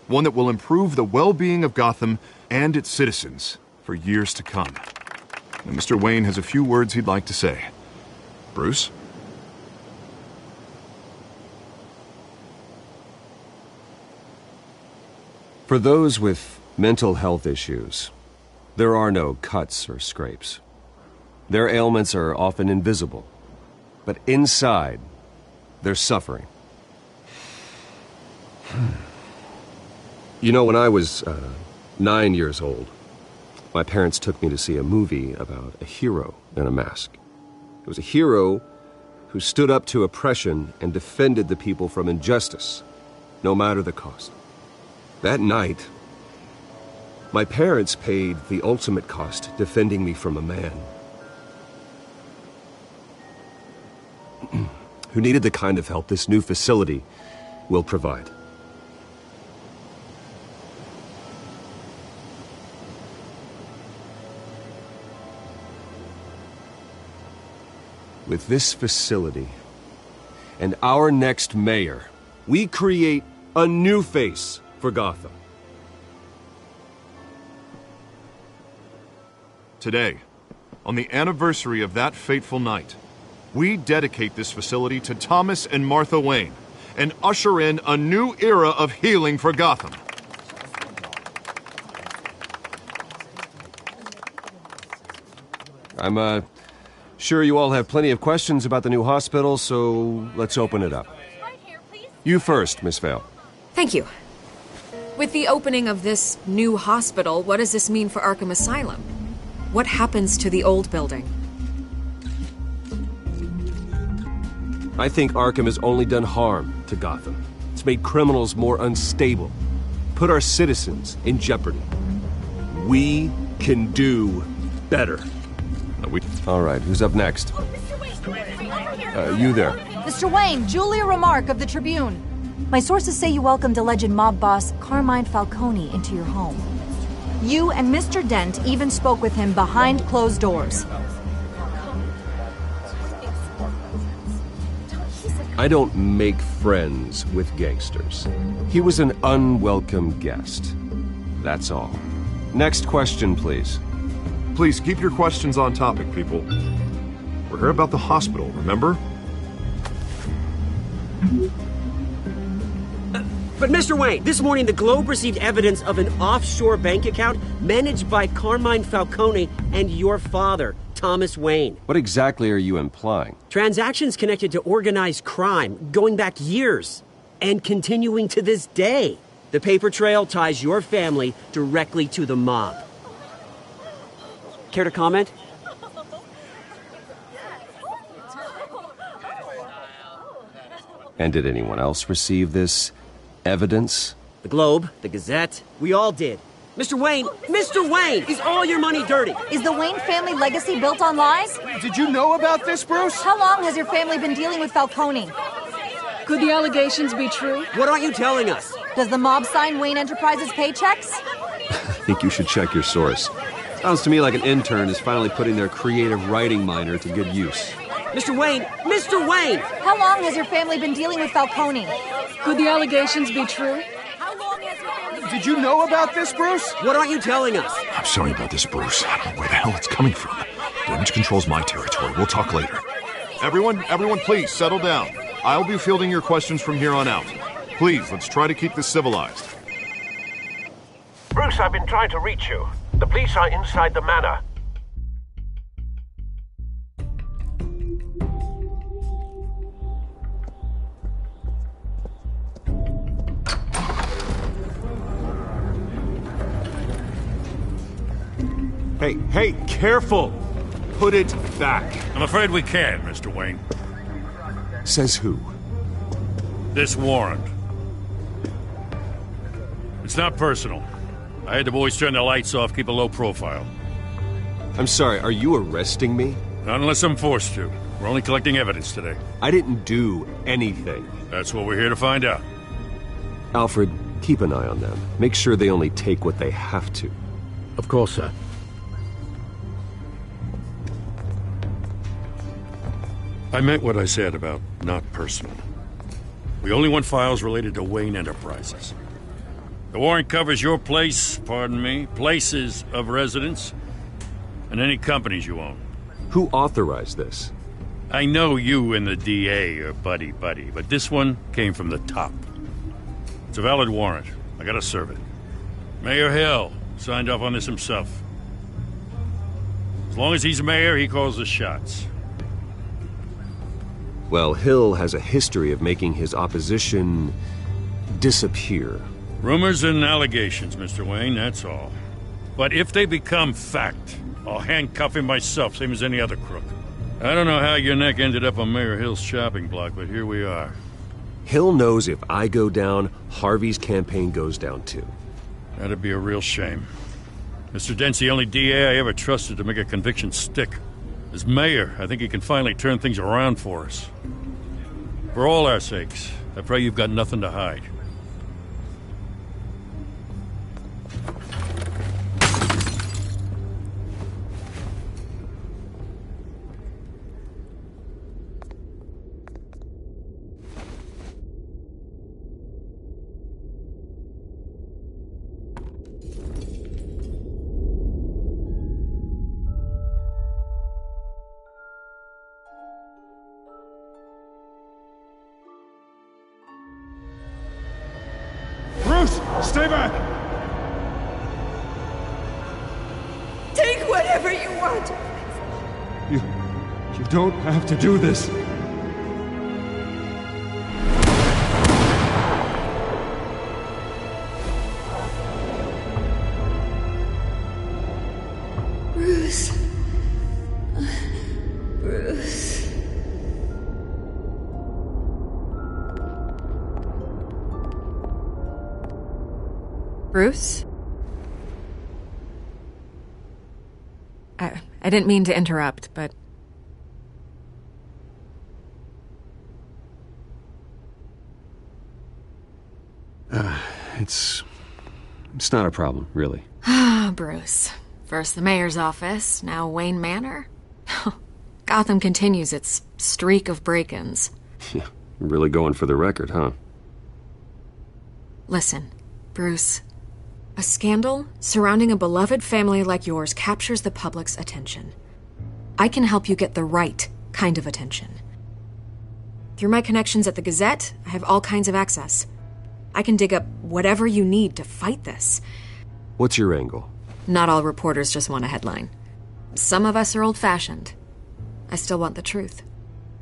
One that will improve the well-being of Gotham and its citizens for years to come. And Mr. Wayne has a few words he'd like to say. Bruce? For those with mental health issues, there are no cuts or scrapes. Their ailments are often invisible, but inside, they're suffering. You know, when I was 9 years old, my parents took me to see a movie about a hero in a mask. It was a hero who stood up to oppression and defended the people from injustice, no matter the cost. That night, my parents paid the ultimate cost defending me from a man who needed the kind of help this new facility will provide. With this facility and our next mayor, we create a new face for Gotham. Today, on the anniversary of that fateful night, we dedicate this facility to Thomas and Martha Wayne and usher in a new era of healing for Gotham. I'm sure you all have plenty of questions about the new hospital, so let's open it up. You first, Miss Vale. Thank you. With the opening of this new hospital, what does this mean for Arkham Asylum? What happens to the old building? I think Arkham has only done harm to Gotham. It's made criminals more unstable, put our citizens in jeopardy. We can do better. All right, who's up next? You there. Mr. Wayne, Julia Remark of the Tribune. My sources say you welcomed alleged mob boss Carmine Falcone into your home. You and Mr. Dent even spoke with him behind closed doors. I don't make friends with gangsters. He was an unwelcome guest. That's all. Next question, please. Please keep your questions on topic, people. We're here about the hospital, remember? But Mr. Wayne, this morning the Globe received evidence of an offshore bank account managed by Carmine Falcone and your father, Thomas Wayne. What exactly are you implying? Transactions connected to organized crime going back years and continuing to this day. The paper trail ties your family directly to the mob. Care to comment? And did anyone else receive this evidence? The Globe, the Gazette, we all did. Mr. Wayne, is all your money dirty? Is the Wayne family legacy built on lies? Did you know about this, Bruce? How long has your family been dealing with Falcone? Could the allegations be true? What aren't you telling us? Does the mob sign Wayne Enterprises paychecks? I think you should check your source. Sounds to me like an intern is finally putting their creative writing minor to good use. Mr. Wayne! How long has your family been dealing with Falcone? Could the allegations be true? Did you know about this, Bruce? What aren't you telling us? I'm sorry about this, Bruce. I don't know where the hell it's coming from. Damage control's my territory. We'll talk later. Everyone, please, settle down. I'll be fielding your questions from here on out. Please, let's try to keep this civilized. Bruce, I've been trying to reach you. The police are inside the manor. Hey, careful! Put it back. I'm afraid we can't, Mr. Wayne. Says who? This warrant. It's not personal. I had the boys turn the lights off, keep a low profile. I'm sorry, are you arresting me? Not unless I'm forced to. We're only collecting evidence today. I didn't do anything. That's what we're here to find out. Alfred, keep an eye on them. Make sure they only take what they have to. Of course, sir. I meant what I said about not personal. We only want files related to Wayne Enterprises. The warrant covers your place, pardon me, places of residence, and any companies you own. Who authorized this? I know you and the DA are buddy-buddy, but this one came from the top. It's a valid warrant. I gotta serve it. Mayor Hill signed off on this himself. As long as he's mayor, he calls the shots. Well, Hill has a history of making his opposition disappear. Rumors and allegations, Mr. Wayne, that's all. But if they become fact, I'll handcuff him myself, same as any other crook. I don't know how your neck ended up on Mayor Hill's chopping block, but here we are. Hill knows if I go down, Harvey's campaign goes down too. That'd be a real shame. Mr. Dent's the only DA I ever trusted to make a conviction stick. As mayor, I think he can finally turn things around for us. For all our sakes, I pray you've got nothing to hide. Stay back! Take whatever you want! You don't have to do this. Bruce. Bruce. Bruce? I didn't mean to interrupt, but... It's not a problem, really. Ah, Bruce. First the mayor's office, now Wayne Manor. Gotham continues its streak of break-ins. Yeah, really going for the record, huh? Listen, Bruce. A scandal surrounding a beloved family like yours captures the public's attention. I can help you get the right kind of attention. Through my connections at the Gazette, I have all kinds of access. I can dig up whatever you need to fight this. What's your angle? Not all reporters just want a headline. Some of us are old-fashioned. I still want the truth.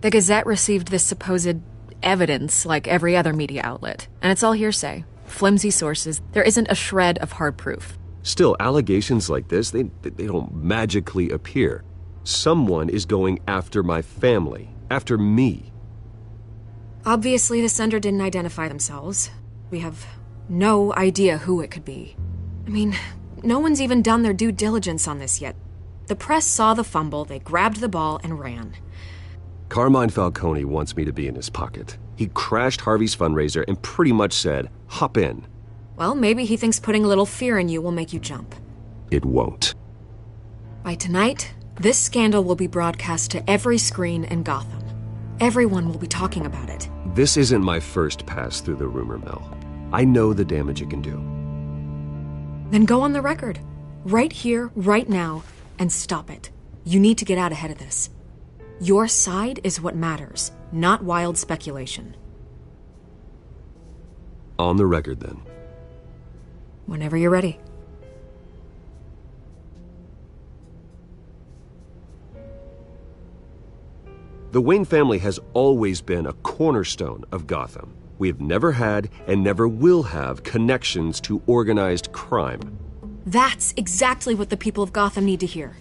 The Gazette received this supposed evidence like every other media outlet, and it's all hearsay. Flimsy sources. There isn't a shred of hard proof. Still, allegations like this, they don't magically appear. Someone is going after my family, after me. Obviously, the sender didn't identify themselves. We have no idea who it could be. I mean, no one's even done their due diligence on this yet. The press saw the fumble, they grabbed the ball and ran. Carmine Falcone wants me to be in his pocket. He crashed Harvey's fundraiser and pretty much said, hop in. Well, maybe he thinks putting a little fear in you will make you jump. It won't. By tonight, this scandal will be broadcast to every screen in Gotham. Everyone will be talking about it. This isn't my first pass through the rumor mill. I know the damage it can do. Then go on the record. Right here, right now, and stop it. You need to get out ahead of this. Your side is what matters, not wild speculation. On the record, then. Whenever you're ready. The Wayne family has always been a cornerstone of Gotham. We have never had and never will have connections to organized crime. That's exactly what the people of Gotham need to hear.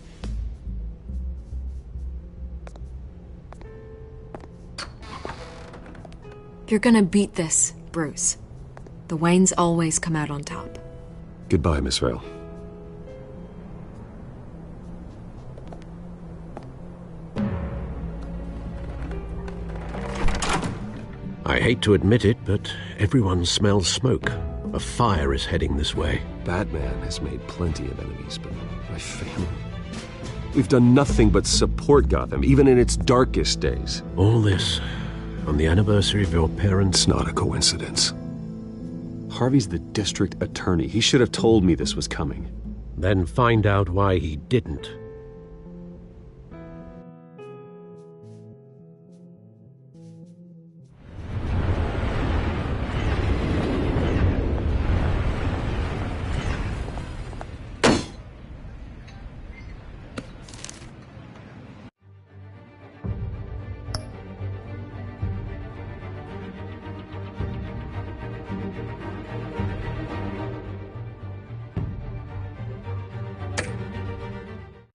You're gonna beat this, Bruce. The Waynes always come out on top. Goodbye, Miss Vale. I hate to admit it, but everyone smells smoke. A fire is heading this way. Batman has made plenty of enemies, but my family... We've done nothing but support Gotham, even in its darkest days. All this on the anniversary of your parents'... Not a coincidence. Harvey's the district attorney. He should have told me this was coming. Then find out why he didn't.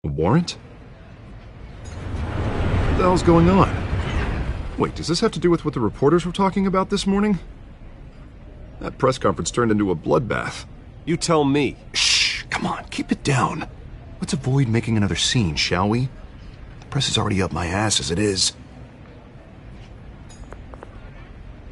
Warrant? What the hell's going on? Wait, does this have to do with what the reporters were talking about this morning? That press conference turned into a bloodbath. You tell me. Shh, come on, keep it down. Let's avoid making another scene, shall we? The press is already up my ass as it is.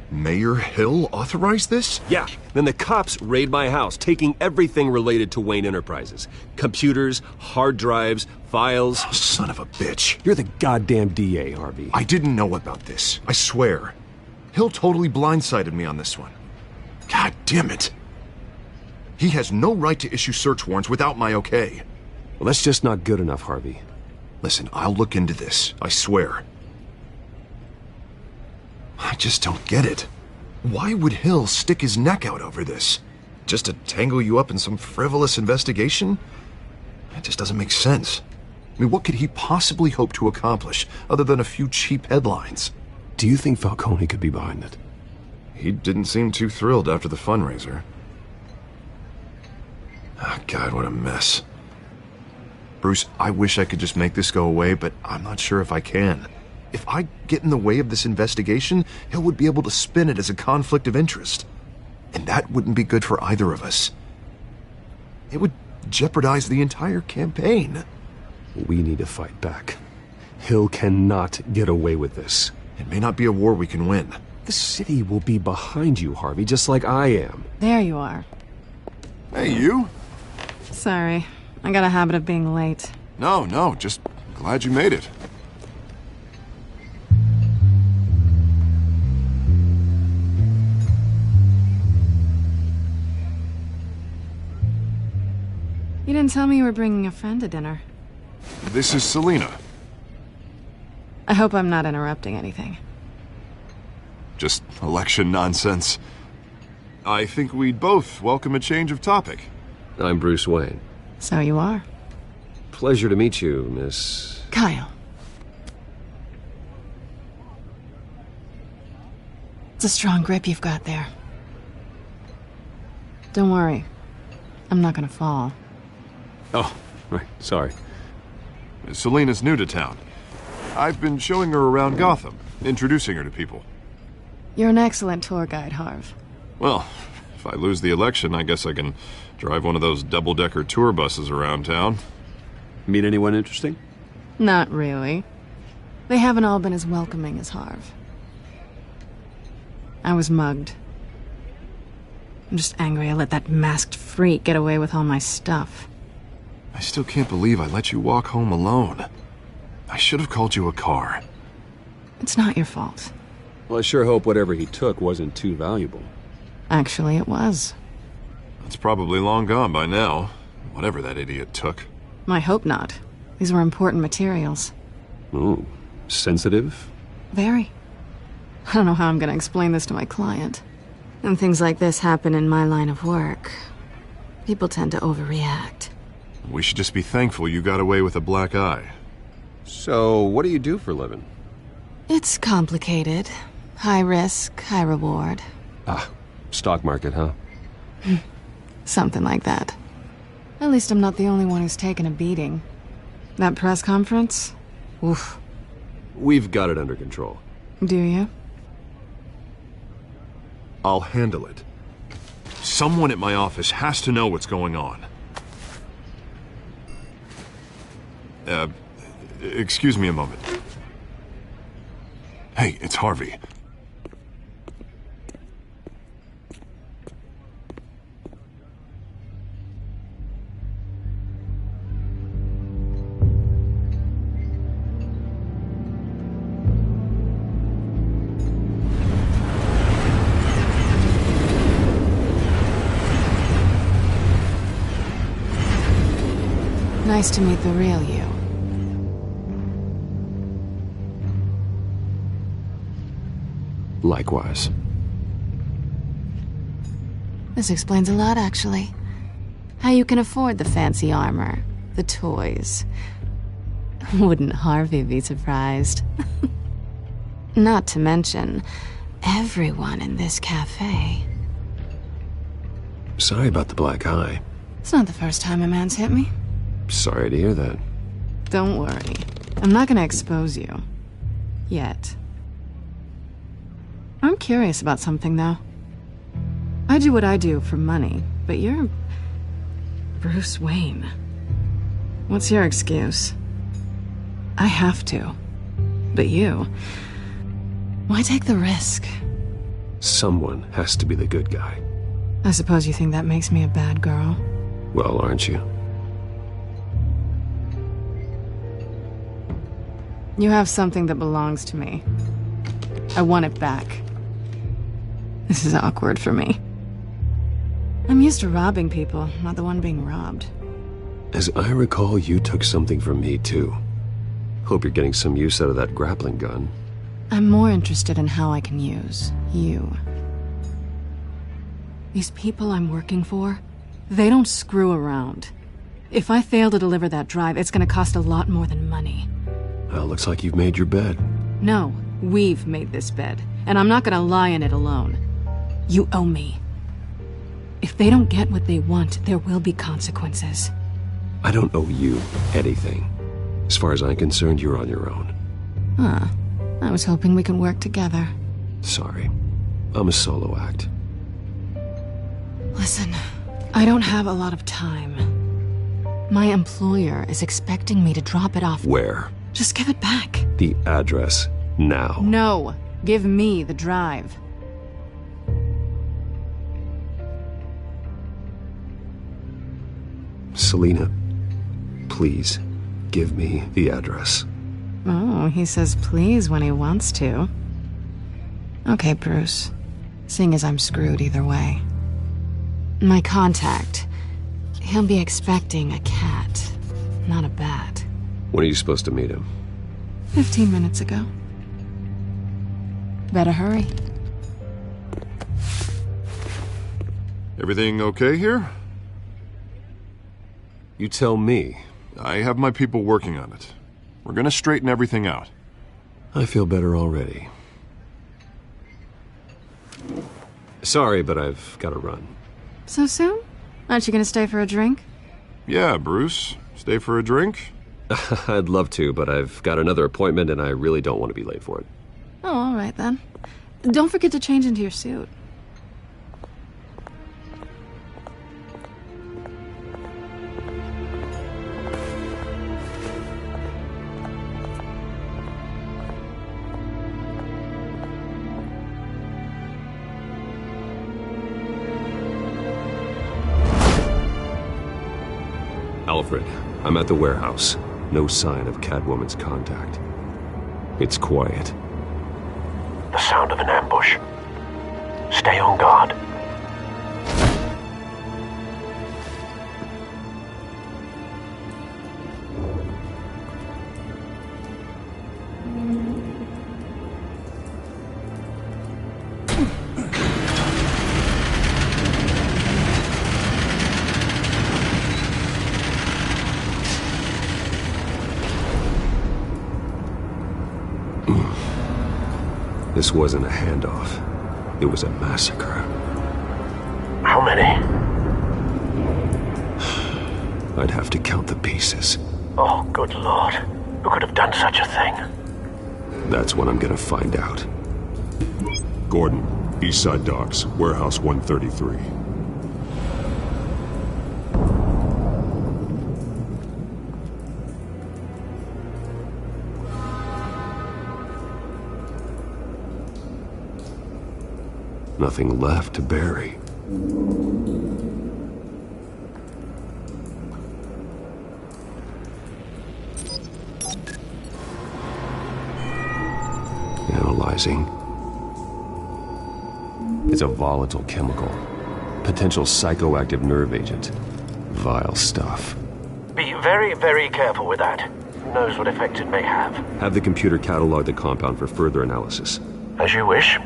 Mayor Hill authorized this? Yeah, then the cops raid my house, taking everything related to Wayne Enterprises. Computers, hard drives, files. Oh, son of a bitch. You're the goddamn DA, Harvey. I didn't know about this. I swear. Hill totally blindsided me on this one. God damn it. He has no right to issue search warrants without my okay. Well, that's just not good enough, Harvey. Listen, I'll look into this. I swear. I just don't get it. Why would Hill stick his neck out over this? Just to tangle you up in some frivolous investigation? It just doesn't make sense. I mean, what could he possibly hope to accomplish other than a few cheap headlines? Do you think Falcone could be behind it? He didn't seem too thrilled after the fundraiser. Oh, God, what a mess. Bruce, I wish I could just make this go away, but I'm not sure if I can. If I get in the way of this investigation, Hill would be able to spin it as a conflict of interest. And that wouldn't be good for either of us. It would jeopardize the entire campaign. We need to fight back. Hill cannot get away with this. It may not be a war we can win. The city will be behind you, Harvey, just like I am. There you are. Hey, you? Sorry. I got a habit of being late. No, just glad you made it. You didn't tell me you were bringing a friend to dinner. This is Selina. I hope I'm not interrupting anything. Just election nonsense. I think we'd both welcome a change of topic. I'm Bruce Wayne. So you are. Pleasure to meet you, Miss... Kyle. It's a strong grip you've got there. Don't worry. I'm not gonna fall. Oh, right, sorry. Selina's new to town. I've been showing her around Gotham, introducing her to people. You're an excellent tour guide, Harv. Well, if I lose the election, I guess I can drive one of those double-decker tour buses around town. Meet anyone interesting? Not really. They haven't all been as welcoming as Harv. I was mugged. I'm just angry I let that masked freak get away with all my stuff. I still can't believe I let you walk home alone. I should have called you a car. It's not your fault. Well, I sure hope whatever he took wasn't too valuable. Actually, it was. It's probably long gone by now, whatever that idiot took. I hope not. These were important materials. Ooh, sensitive? Very. I don't know how I'm gonna explain this to my client. And things like this happen in my line of work. People tend to overreact. We should just be thankful you got away with a black eye. So, what do you do for a living? It's complicated. High risk, high reward. Ah, stock market, huh? Something like that. At least I'm not the only one who's taken a beating. That press conference? Oof. We've got it under control. Do you? I'll handle it. Someone at my office has to know what's going on. Excuse me a moment. Hey, it's Harvey. Nice to meet the real you. Likewise. This explains a lot, actually. How you can afford the fancy armor, the toys. Wouldn't Harvey be surprised? Not to mention, everyone in this cafe. Sorry about the black eye. It's not the first time a man's hit me. Sorry to hear that. Don't worry. I'm not gonna expose you. Yet. I'm curious about something, though. I do what I do for money, but you're... Bruce Wayne. What's your excuse? I have to. But you... Why take the risk? Someone has to be the good guy. I suppose you think that makes me a bad girl? Well, aren't you? You have something that belongs to me. I want it back. This is awkward for me. I'm used to robbing people, not the one being robbed. As I recall, you took something from me, too. Hope you're getting some use out of that grappling gun. I'm more interested in how I can use you. These people I'm working for, they don't screw around. If I fail to deliver that drive, it's gonna cost a lot more than money. Well, looks like you've made your bed. No, we've made this bed, and I'm not gonna lie in it alone. You owe me. If they don't get what they want, there will be consequences. I don't owe you anything. As far as I'm concerned, you're on your own. Huh. I was hoping we could work together. Sorry. I'm a solo act. Listen, I don't have a lot of time. My employer is expecting me to drop it off. Where? Just give it back. The address, now. No. Give me the drive. Selina, please, give me the address. Oh, he says please when he wants to. Okay, Bruce. Seeing as I'm screwed either way. My contact. He'll be expecting a cat, not a bat. When are you supposed to meet him? 15 minutes ago. Better hurry. Everything okay here? You tell me. I have my people working on it. We're gonna straighten everything out. I feel better already. Sorry, but I've got to run. So soon? Aren't you gonna stay for a drink? Yeah, Bruce. Stay for a drink? I'd love to, but I've got another appointment and I really don't want to be late for it. Oh, all right then. Don't forget to change into your suit. Alfred, I'm at the warehouse. No sign of Catwoman's contact. It's quiet. The sound of an ambush. Stay on guard. This wasn't a handoff. It was a massacre. How many? I'd have to count the pieces. Oh, good lord. Who could have done such a thing? That's what I'm gonna find out. Gordon, Eastside Docks, Warehouse 133. Nothing left to bury. Analyzing. It's a volatile chemical. Potential psychoactive nerve agent. Vile stuff. Be very, very careful with that. Who knows what effect it may have. Have the computer catalog the compound for further analysis. As you wish.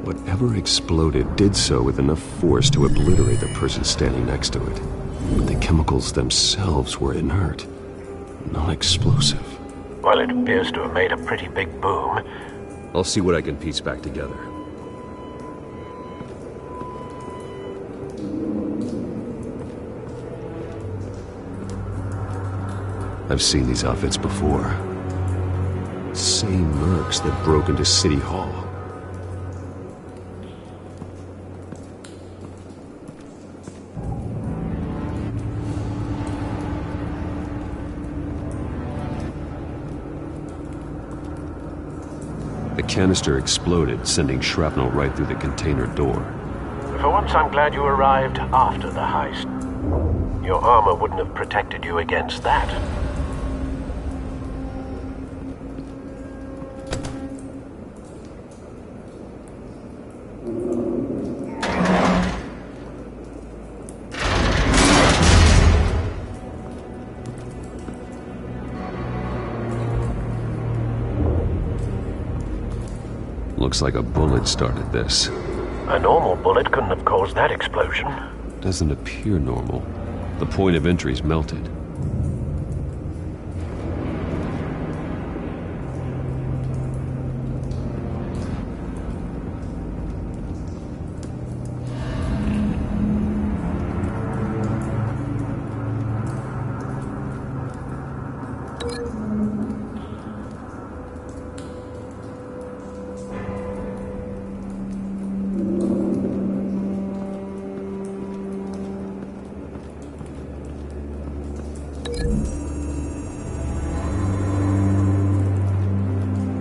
Whatever exploded did so with enough force to obliterate the person standing next to it. But the chemicals themselves were inert, non-explosive. Well, it appears to have made a pretty big boom. I'll see what I can piece back together. I've seen these outfits before. Same mercs that broke into City Hall. The canister exploded, sending shrapnel right through the container door. For once, I'm glad you arrived after the heist. Your armor wouldn't have protected you against that. Looks like a bullet started this. A normal bullet couldn't have caused that explosion. Doesn't appear normal. The point of entry's melted.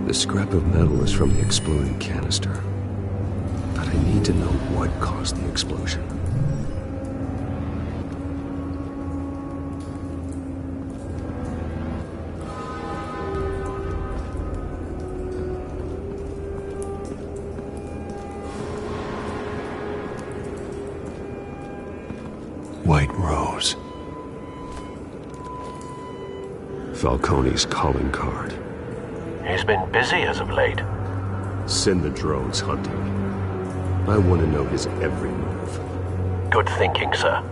The scrap of metal is from the exploding canister. But I need to know what caused the explosion. White Rose. Falcone's calling card. He's been busy as of late. Send the drones hunting. I want to know his every move. Good thinking, sir.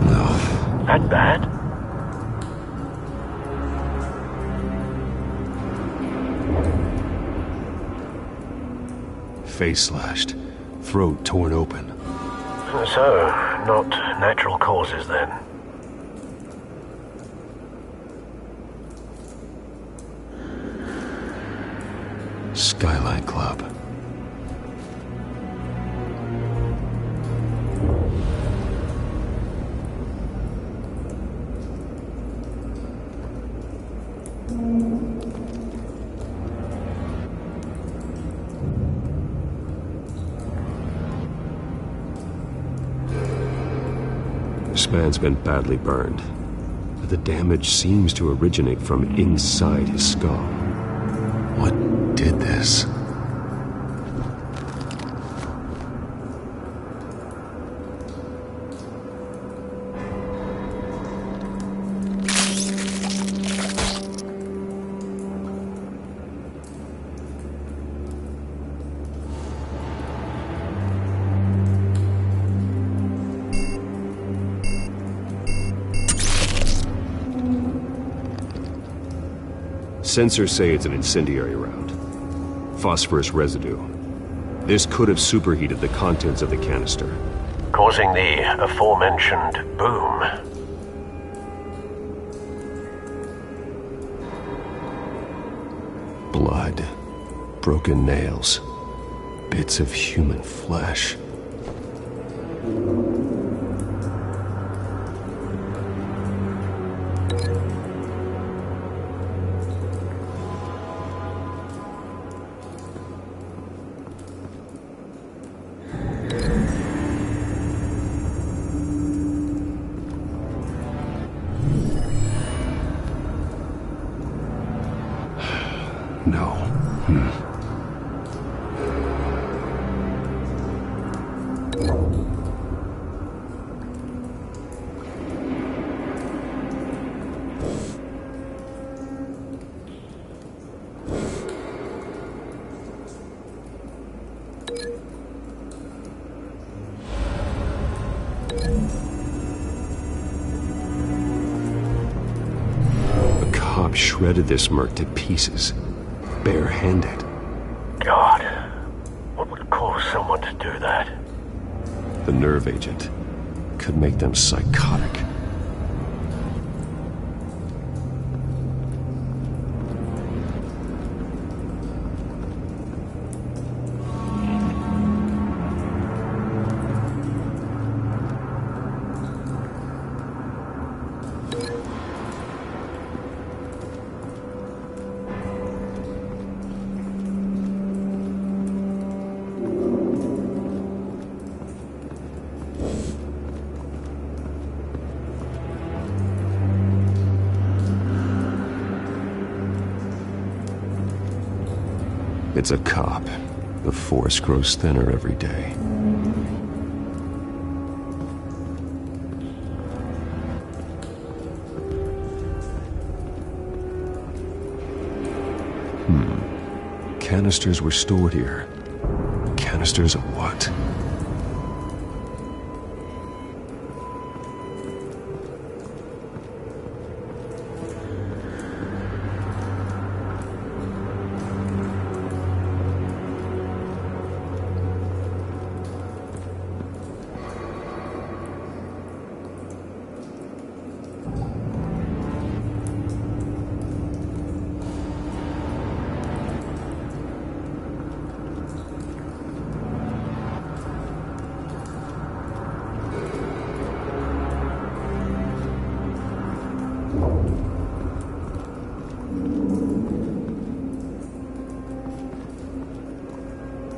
No. That bad? Face slashed, throat torn open. So, not natural causes then. Skyline Club. This man's been badly burned, but the damage seems to originate from inside his skull. What did this? Sensors say it's an incendiary round. Phosphorus residue. This could have superheated the contents of the canister, causing the aforementioned boom. Blood, broken nails, bits of human flesh. No. A cop shredded this merc to pieces. Barehanded. God, what would cause someone to do that? The nerve agent could make them psychotic. It's a cop. The force grows thinner every day. Canisters were stored here. Canisters of what?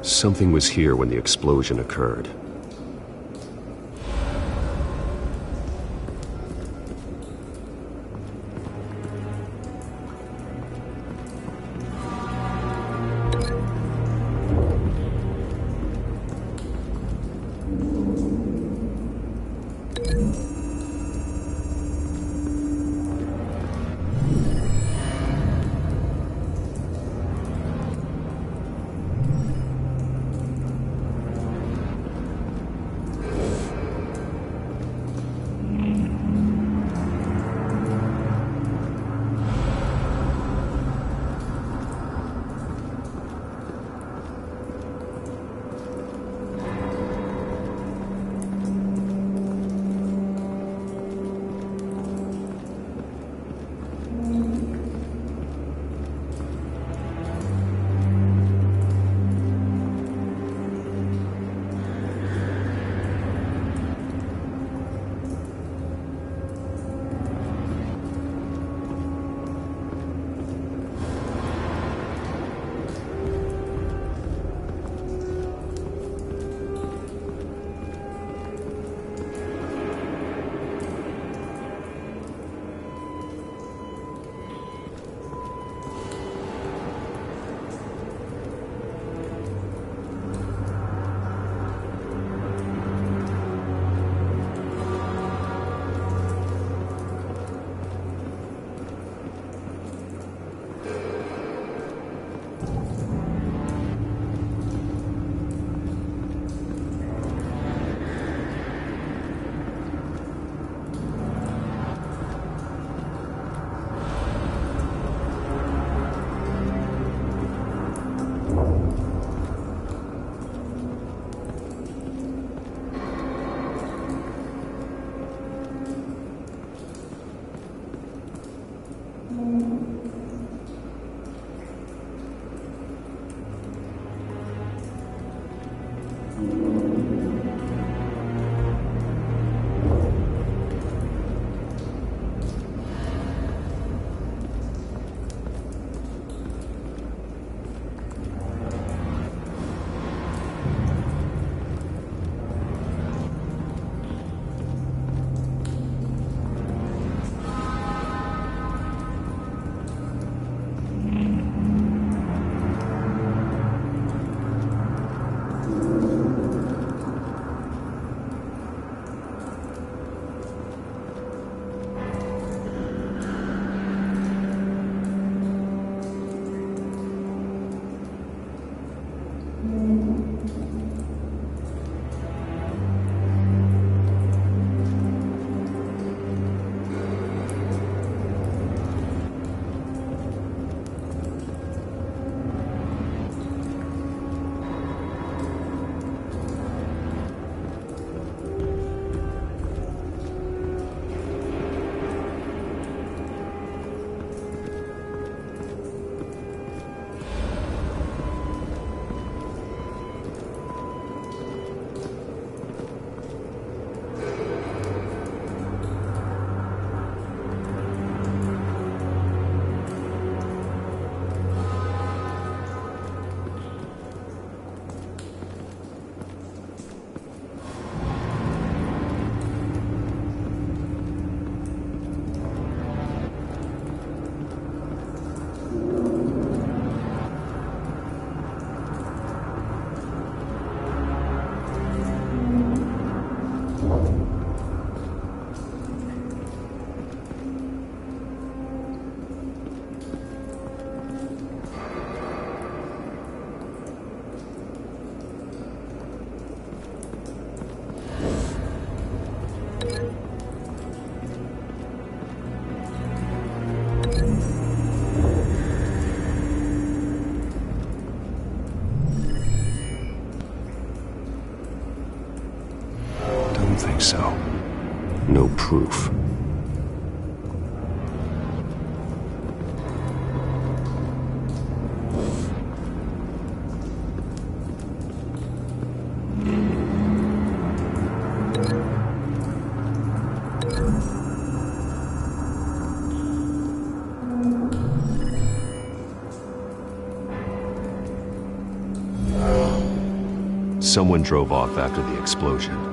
Something was here when the explosion occurred. Think so. No proof. Someone drove off after the explosion.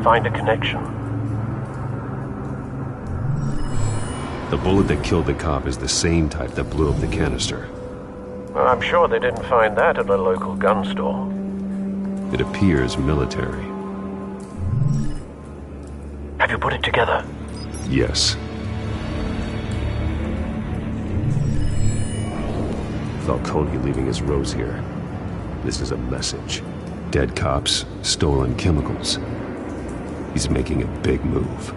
Find a connection. The bullet that killed the cop is the same type that blew up the canister. Well, I'm sure they didn't find that at a local gun store. It appears military. Have you put it together? Yes. Falcone leaving his rose here. This is a message. Dead cops, stolen chemicals. He's making a big move.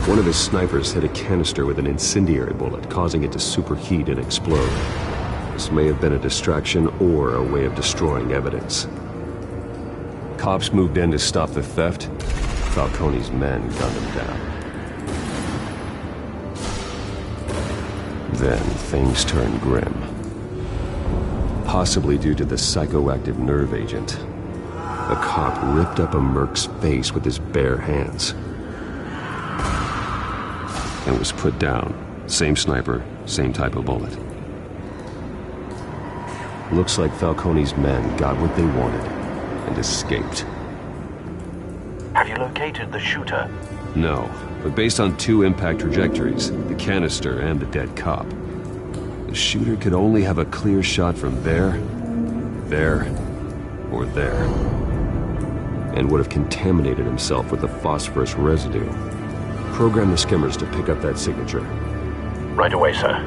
One of his snipers hit a canister with an incendiary bullet, causing it to superheat and explode. This may have been a distraction or a way of destroying evidence. Cops moved in to stop the theft. Falcone's men gunned him down. Then things turned grim. Possibly due to the psychoactive nerve agent. A cop ripped up a merc's face with his bare hands. And was put down. Same sniper, same type of bullet. Looks like Falcone's men got what they wanted and escaped. Have you located the shooter? No, but based on 2 impact trajectories, the canister and the dead cop, the shooter could only have a clear shot from there, or there, and would have contaminated himself with the phosphorus residue. Program the skimmers to pick up that signature. Right away, sir.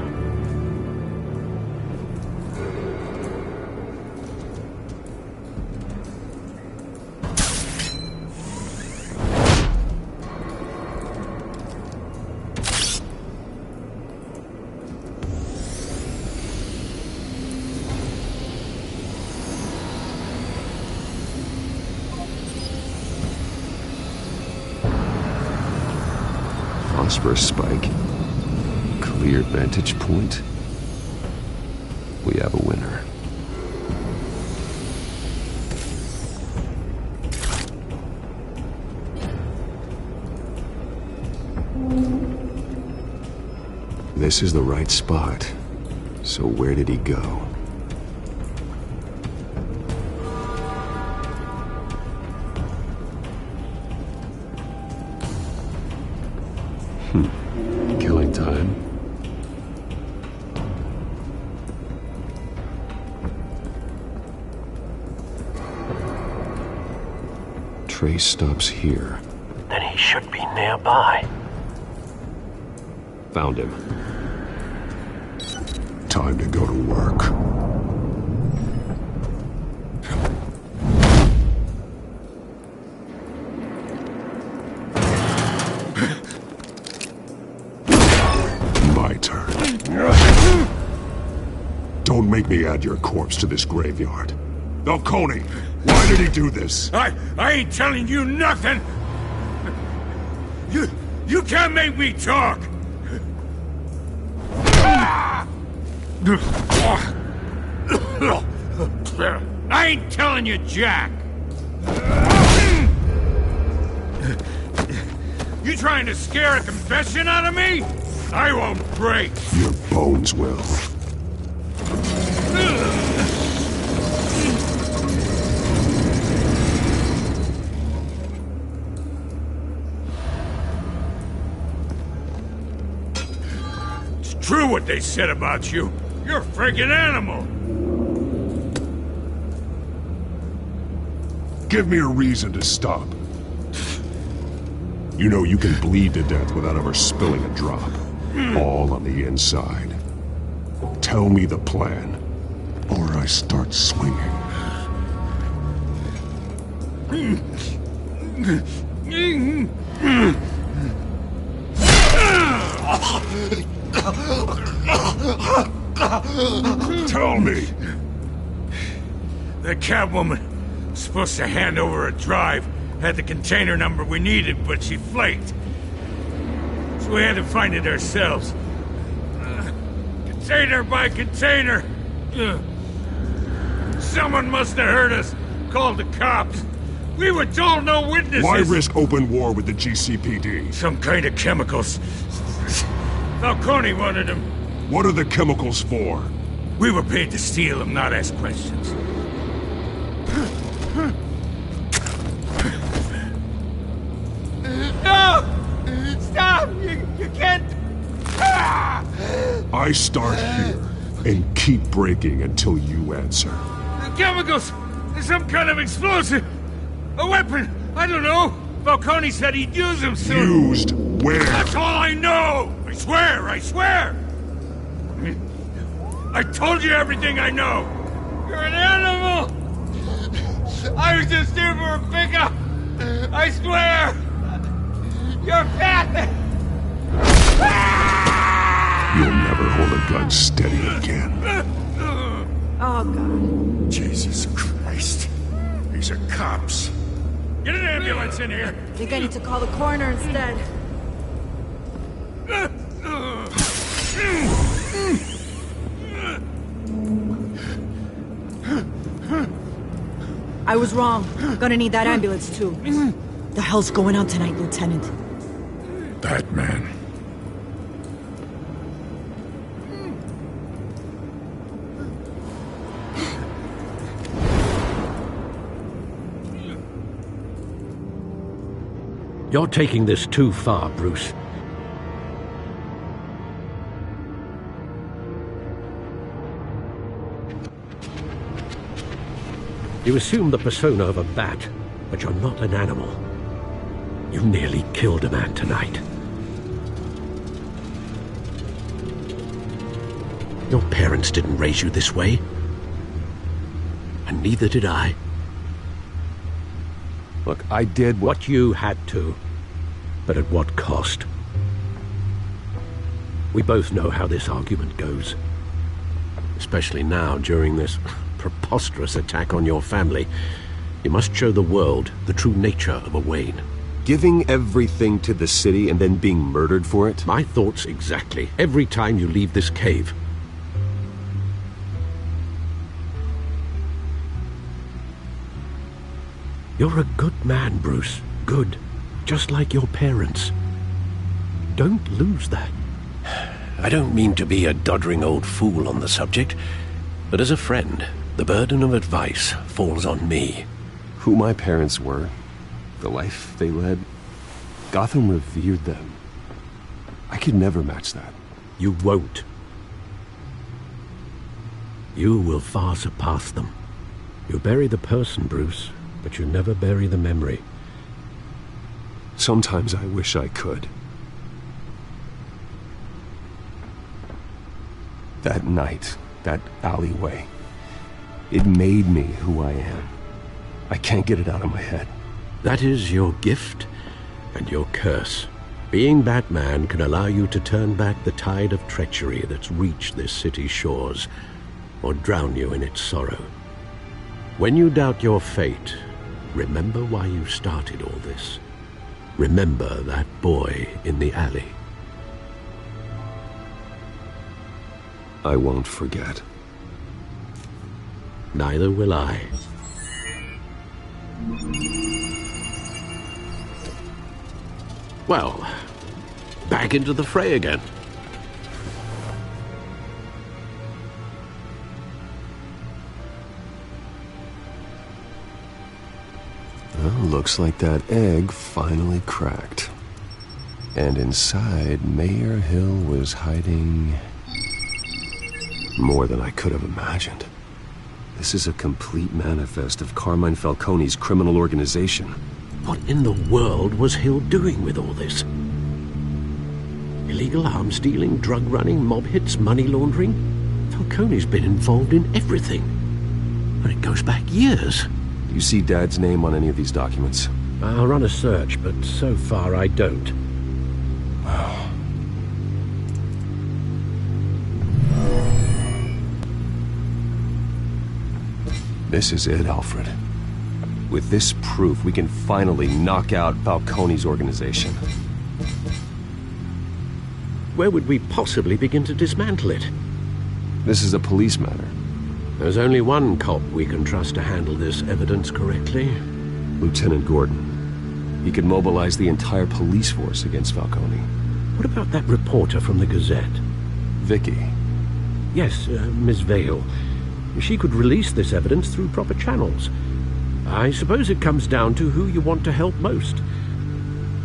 Phosphorus spike. Clear vantage point. We have a winner. This is the right spot. So where did he go? Killing time. Trace stops here. Then he should be nearby. Found him. Time to go to work. Don't make me add your corpse to this graveyard. Falcone, why did he do this? I ain't telling you nothing! You can't make me talk! I ain't telling you jack! You trying to scare a confession out of me? I won't break! Your bones will. It's true what they said about you. You're a friggin' animal. Give me a reason to stop. You know you can bleed to death without ever spilling a drop. All on the inside. Tell me the plan, or I start swinging. Tell me! The Catwoman was supposed to hand over a drive, had the container number we needed, but she flaked. So we had to find it ourselves. Container by container. Someone must have heard us, called the cops. We were told no witnesses. Why risk open war with the GCPD? Some kind of chemicals. Falcone wanted them. What are the chemicals for? We were paid to steal them, not ask questions. No! Stop! You can't... I start here and keep breaking until you answer. The chemicals! There's some kind of explosive! A weapon! I don't know! Falcone said he'd use him soon. Used where? That's all I know! I swear, I swear! I told you everything I know! You're an animal! I was just here for a pickup! I swear! You're pathetic! You'll never hold a gun steady again. Oh, God. Jesus Christ. These are cops. Get an ambulance in here! I think I need to call the coroner instead. I was wrong. Gonna need that ambulance, too. The hell's going on tonight, Lieutenant? Batman. You're taking this too far, Bruce. You assume the persona of a bat, but you're not an animal. You nearly killed a man tonight. Your parents didn't raise you this way. And neither did I. Look, I did what you had to, but at what cost? We both know how this argument goes. Especially now, during this preposterous attack on your family. You must show the world the true nature of a Wayne. Giving everything to the city and then being murdered for it? My thoughts exactly. Every time you leave this cave. You're a good man, Bruce. Good. Just like your parents. Don't lose that. I don't mean to be a doddering old fool on the subject, but as a friend, the burden of advice falls on me. Who my parents were, the life they led, Gotham revered them. I could never match that. You won't. You will far surpass them. You bury the person, Bruce, but you never bury the memory. Sometimes I wish I could. That night, that alleyway, it made me who I am. I can't get it out of my head. That is your gift and your curse. Being Batman can allow you to turn back the tide of treachery that's reached this city's shores, or drown you in its sorrow. When you doubt your fate, remember why you started all this. Remember that boy in the alley. I won't forget. Neither will I. Well, back into the fray again. Well, looks like that egg finally cracked. And inside, Mayor Hill was hiding more than I could have imagined. This is a complete manifest of Carmine Falcone's criminal organization. What in the world was Hill doing with all this? Illegal arms dealing, drug running, mob hits, money laundering? Falcone's been involved in everything. And it goes back years. You see Dad's name on any of these documents? I'll run a search, but so far I don't. This is it, Alfred. With this proof, we can finally knock out Falcone's organization. Where would we possibly begin to dismantle it? This is a police matter. There's only one cop we can trust to handle this evidence correctly. Lieutenant Gordon. He could mobilize the entire police force against Falcone. What about that reporter from the Gazette? Vicky. Yes, Miss Vale. She could release this evidence through proper channels. I suppose it comes down to who you want to help most.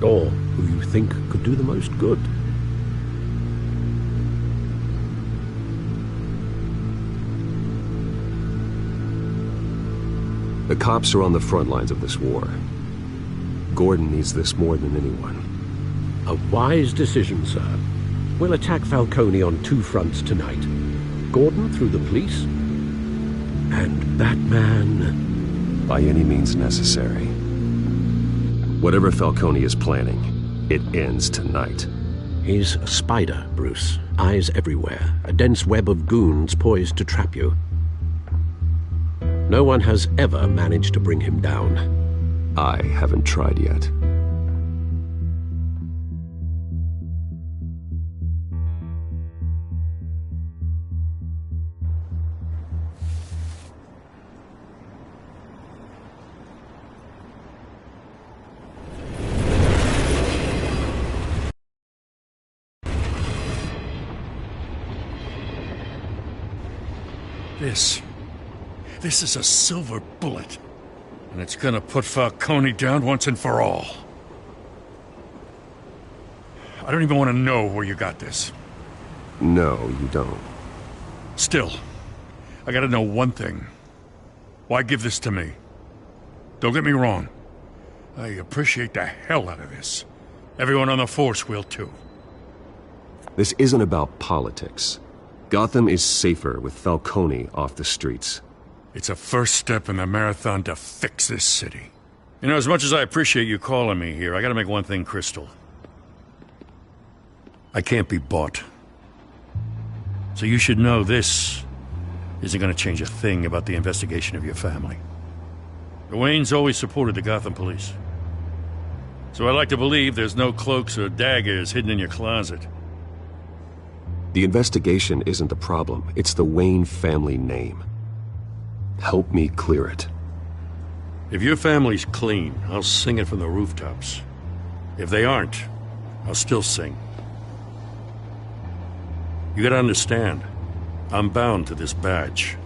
Or who you think could do the most good. The cops are on the front lines of this war. Gordon needs this more than anyone. A wise decision, sir. We'll attack Falcone on 2 fronts tonight. Gordon through the police, and Batman... by any means necessary. Whatever Falcone is planning, it ends tonight. He's a spider, Bruce. Eyes everywhere. A dense web of goons poised to trap you. No one has ever managed to bring him down. I haven't tried yet. This is a silver bullet. And it's gonna put Falcone down once and for all. I don't even want to know where you got this. No, you don't. Still, I gotta know one thing. Why give this to me? Don't get me wrong. I appreciate the hell out of this. Everyone on the force will too. This isn't about politics. Gotham is safer with Falcone off the streets. It's a first step in the marathon to fix this city. You know, as much as I appreciate you calling me here, I gotta make one thing crystal. I can't be bought. So you should know this isn't gonna change a thing about the investigation of your family. The Waynes always supported the Gotham police. So I like to believe there's no cloaks or daggers hidden in your closet. The investigation isn't the problem. It's the Wayne family name. Help me clear it. If your family's clean, I'll sing it from the rooftops. If they aren't, I'll still sing. You gotta understand, I'm bound to this badge.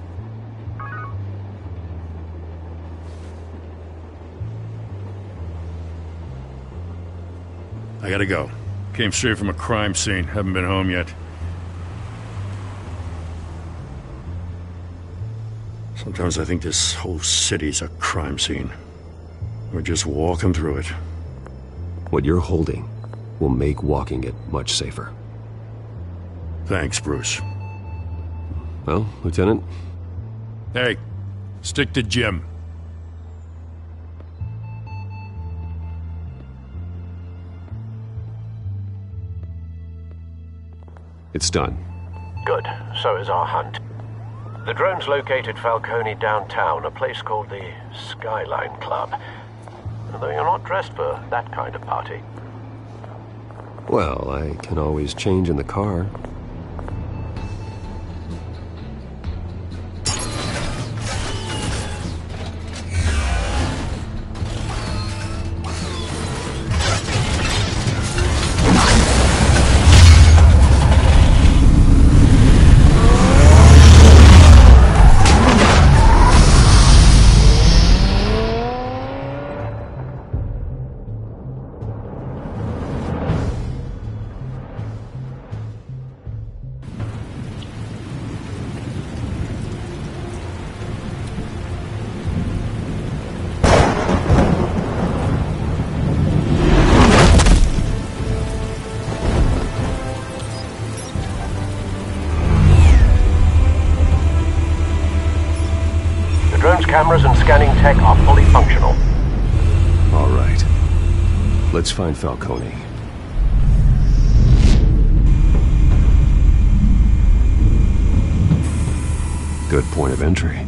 I gotta go. Came straight from a crime scene, haven't been home yet. Sometimes I think this whole city's a crime scene. We're just walking through it. What you're holding will make walking it much safer. Thanks, Bruce. Well, Lieutenant? Hey, stick to Jim. It's done. Good. So is our hunt. The drones located Falcone downtown, a place called the Skyline Club. Though you're not dressed for that kind of party. Well, I can always change in the car. Cameras and scanning tech are fully functional. All right. Let's find Falcone. Good point of entry.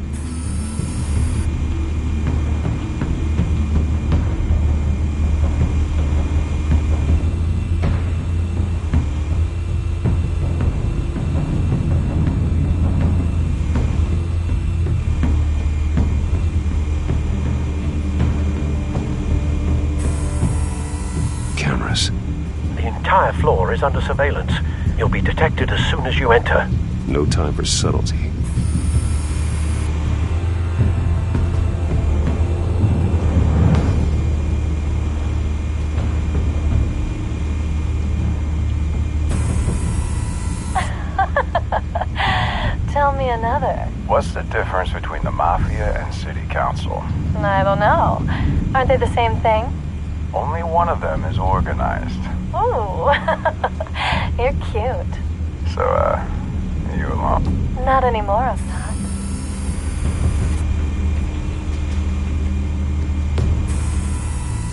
The entire floor is under surveillance. You'll be detected as soon as you enter. No time for subtlety. Tell me another. What's the difference between the Mafia and City Council? I don't know. Aren't they the same thing? Only one of them is organized. Ooh, you're cute. So, you along? Not anymore, Assad.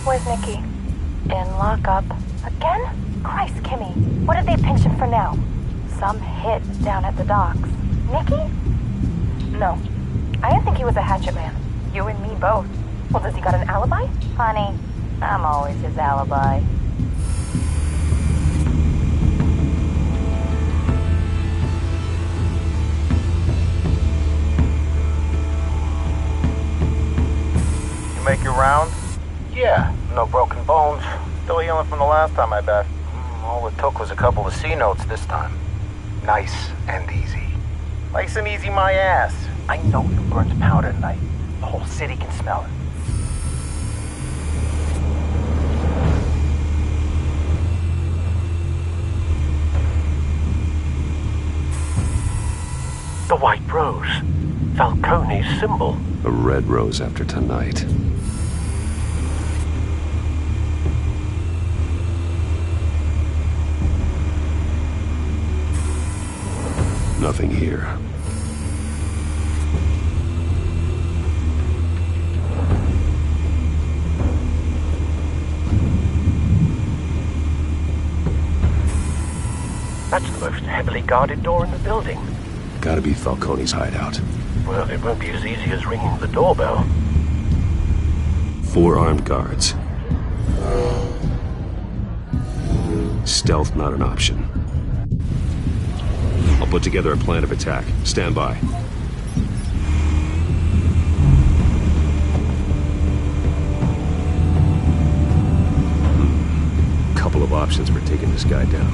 Where's Nikki? In lockup. Again? Christ, Kimmy. What did they pinch him for now? Some hit down at the docks. Nikki? No. I didn't think he was a hatchet man. You and me both. Well, does he got an alibi? Honey, I'm always his alibi. You make your rounds? Yeah, no broken bones. Still healing from the last time, I bet. All it took was a couple of C notes this time. Nice and easy. Nice and easy my ass. I know you burned powder tonight. The whole city can smell it. The White Rose. Falcone's symbol. A red rose after tonight. Nothing here. That's the most heavily guarded door in the building. Gotta be Falcone's hideout. Well, it won't be as easy as ringing the doorbell. 4 armed guards. Stealth not an option. I'll put together a plan of attack. Stand by. Couple of options for taking this guy down.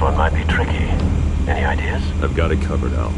one might be tricky. Any ideas? I've got it covered, Al.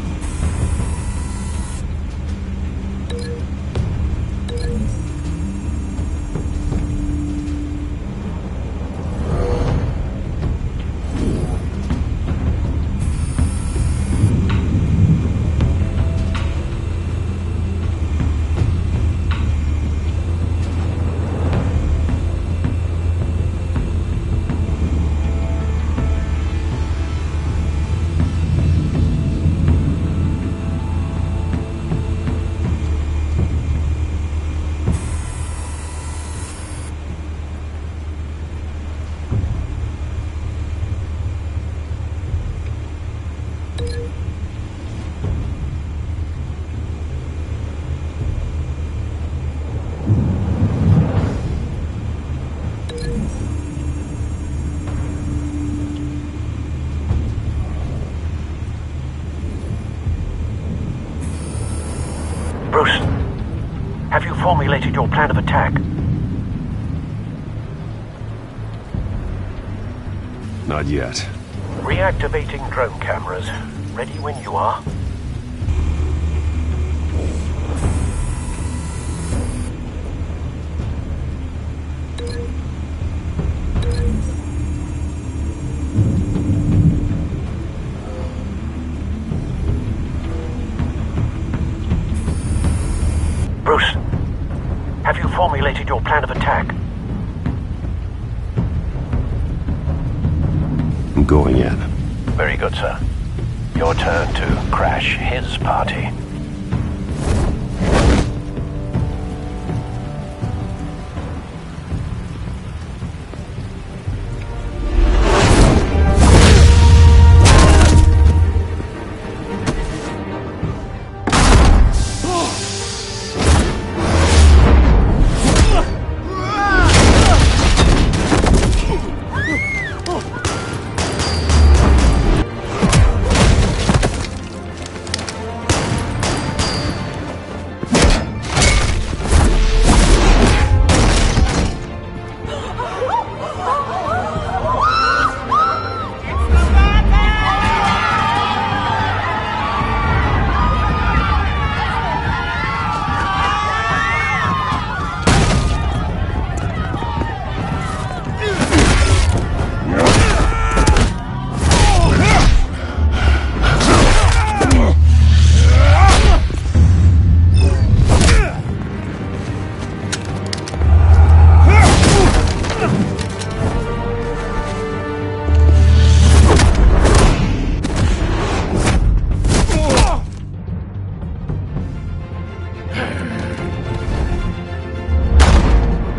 Bruce, have you formulated your plan of attack? Not yet. Reactivating drone cameras. Ready when you are. Bruce, have you formulated your plan of attack? I'm going in. Very good, sir. Your turn to crash his party.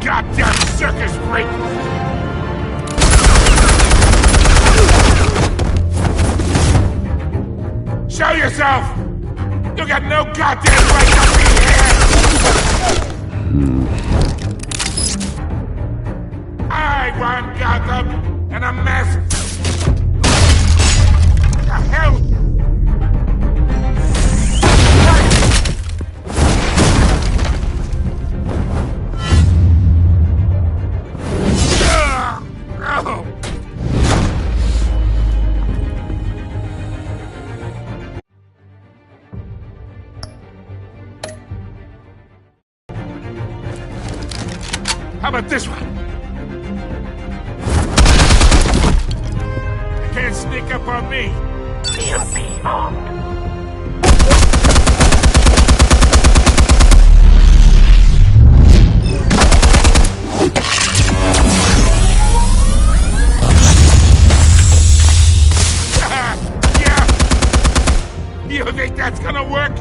Goddamn circus freak! Show yourself! You got no goddamn right to be here! I want Gotham in a mess! What the hell? How about this one? You can't sneak up on me. EMP armed. Yeah! You think that's gonna work?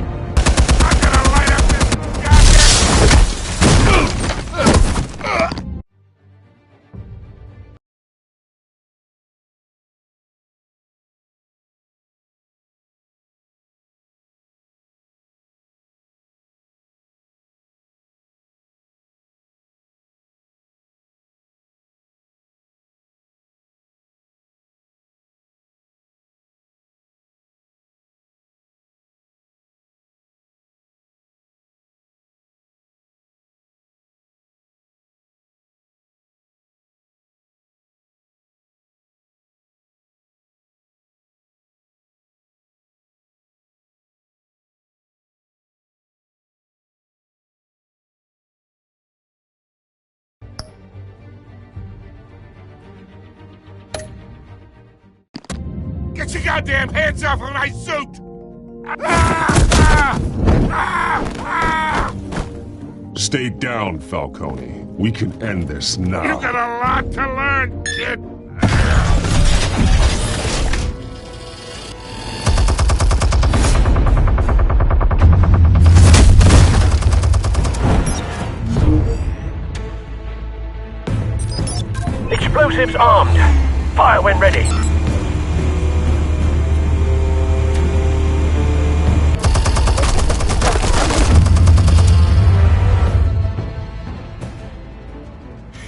Get your goddamn hands off of my suit! Stay down, Falcone. We can end this now. You got a lot to learn, kid. Explosives armed. Fire when ready.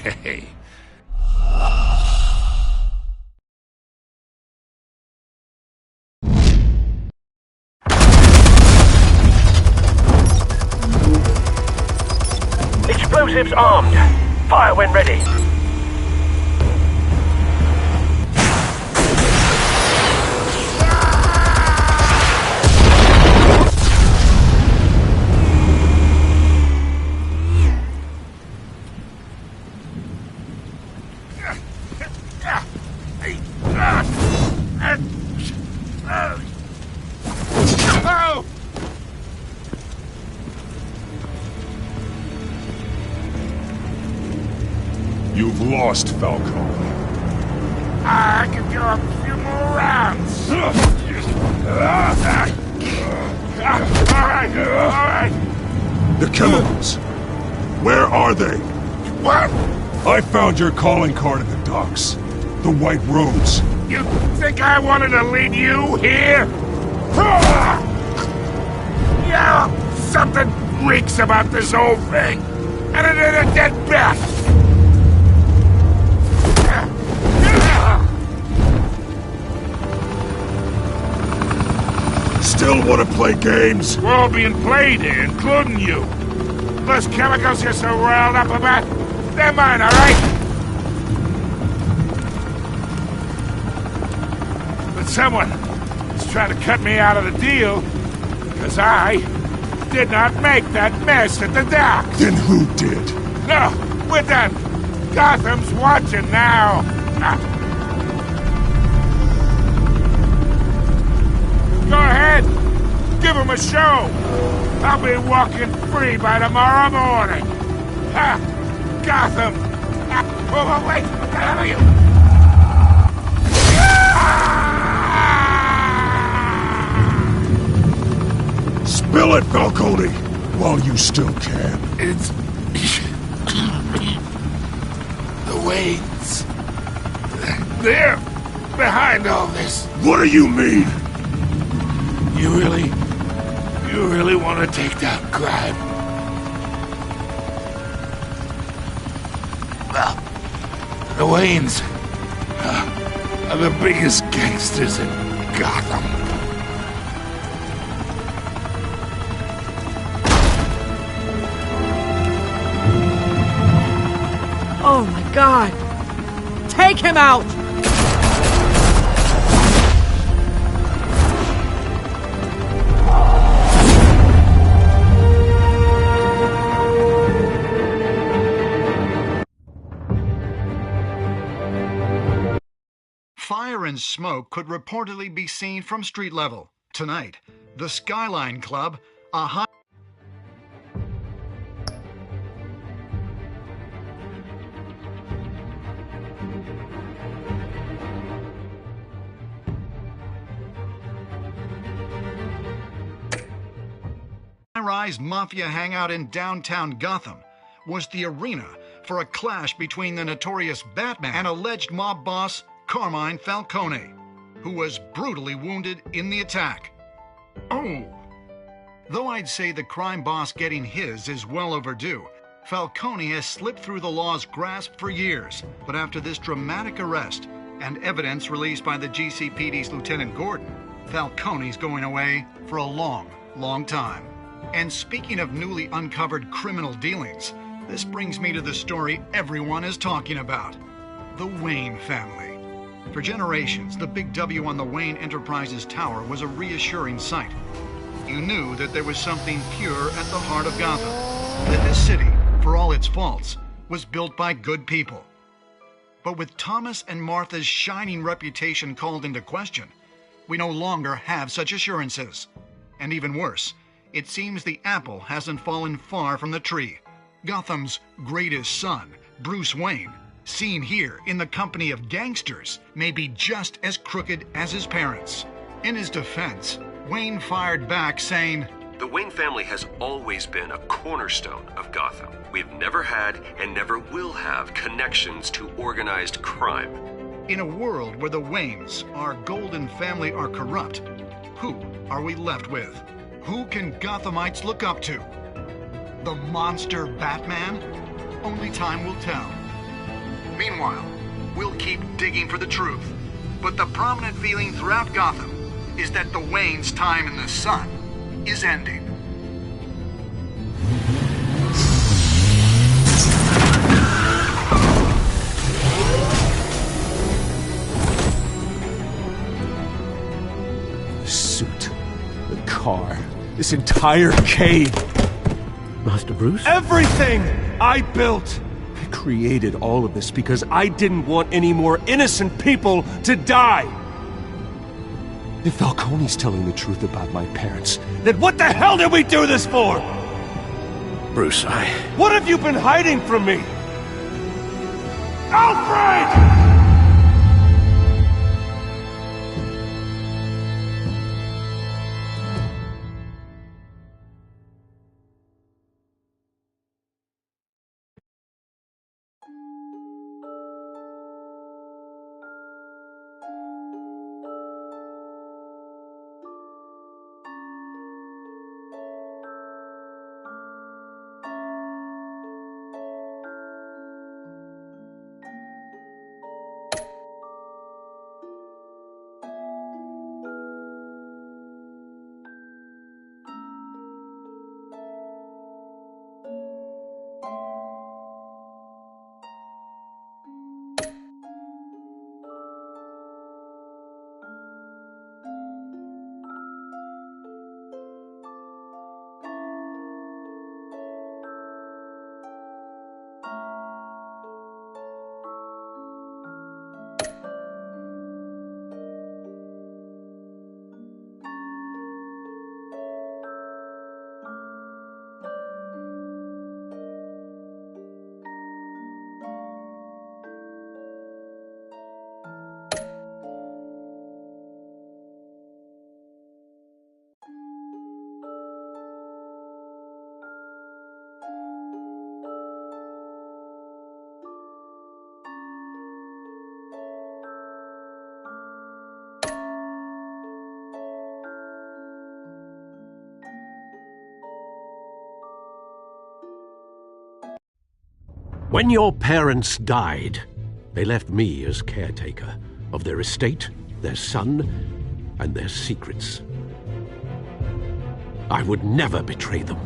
Hey. Explosives armed. Fire when ready. You've lost, Falcone. I can go a few more rounds. All right. The chemicals. Where are they? What? I found your calling card at the docks. The White Rose. You think I wanted to lead you here? Yeah, something reeks about this whole thing. And it ain't a dead bat. Still want to play games? We're all being played here, including you. Those chemicals you're so riled up about, they're mine, all right? But someone is trying to cut me out of the deal because I did not make that mess at the docks. Then who did? No, we're done. Gotham's watching now. Go ahead. Give him a show. I'll be walking free by tomorrow morning. Ha! Gotham! Oh, wait! What are you? Spill it, Falcone, while you still can. It's... the Waynes. They're behind all this. What do you mean? You really want to take down crime? Well, the Waynes are the biggest gangsters in Gotham. Oh my God! Take him out! Fire and smoke could reportedly be seen from street level. Tonight, the Skyline Club, a high... high-rise mafia hangout in downtown Gotham was the arena for a clash between the notorious Batman and alleged mob boss Carmine Falcone, who was brutally wounded in the attack. Oh! Though I'd say the crime boss getting his is well overdue, Falcone has slipped through the law's grasp for years. But after this dramatic arrest and evidence released by the GCPD's Lieutenant Gordon, Falcone's going away for a long, long time. And speaking of newly uncovered criminal dealings, this brings me to the story everyone is talking about: the Wayne family. For generations, the Big W on the Wayne Enterprises Tower was a reassuring sight. You knew that there was something pure at the heart of Gotham, that this city, for all its faults, was built by good people. But with Thomas and Martha's shining reputation called into question, we no longer have such assurances. And even worse, it seems the apple hasn't fallen far from the tree. Gotham's greatest son, Bruce Wayne, seen here in the company of gangsters, may be just as crooked as his parents. In his defense, Wayne fired back saying, "The Wayne family has always been a cornerstone of Gotham. We've never had and never will have connections to organized crime." In a world where the Waynes, our golden family, are corrupt, who are we left with? Who can Gothamites look up to? The monster Batman? Only time will tell. Meanwhile, we'll keep digging for the truth. But the prominent feeling throughout Gotham is that the Waynes' time in the sun is ending. The suit, the car, this entire cave. Master Bruce? Everything I built! I created all of this because I didn't want any more innocent people to die! If Falcone's telling the truth about my parents, then what the hell did we do this for? Bruce, What have you been hiding from me? Alfred! When your parents died, they left me as caretaker of their estate, their son, and their secrets. I would never betray them.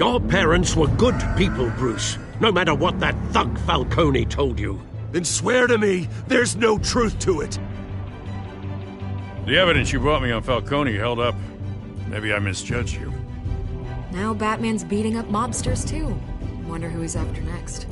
Your parents were good people, Bruce, no matter what that thug Falcone told you. Then swear to me there's no truth to it. The evidence you brought me on Falcone held up. Maybe I misjudged you. Now Batman's beating up mobsters too. Wonder who he's after next.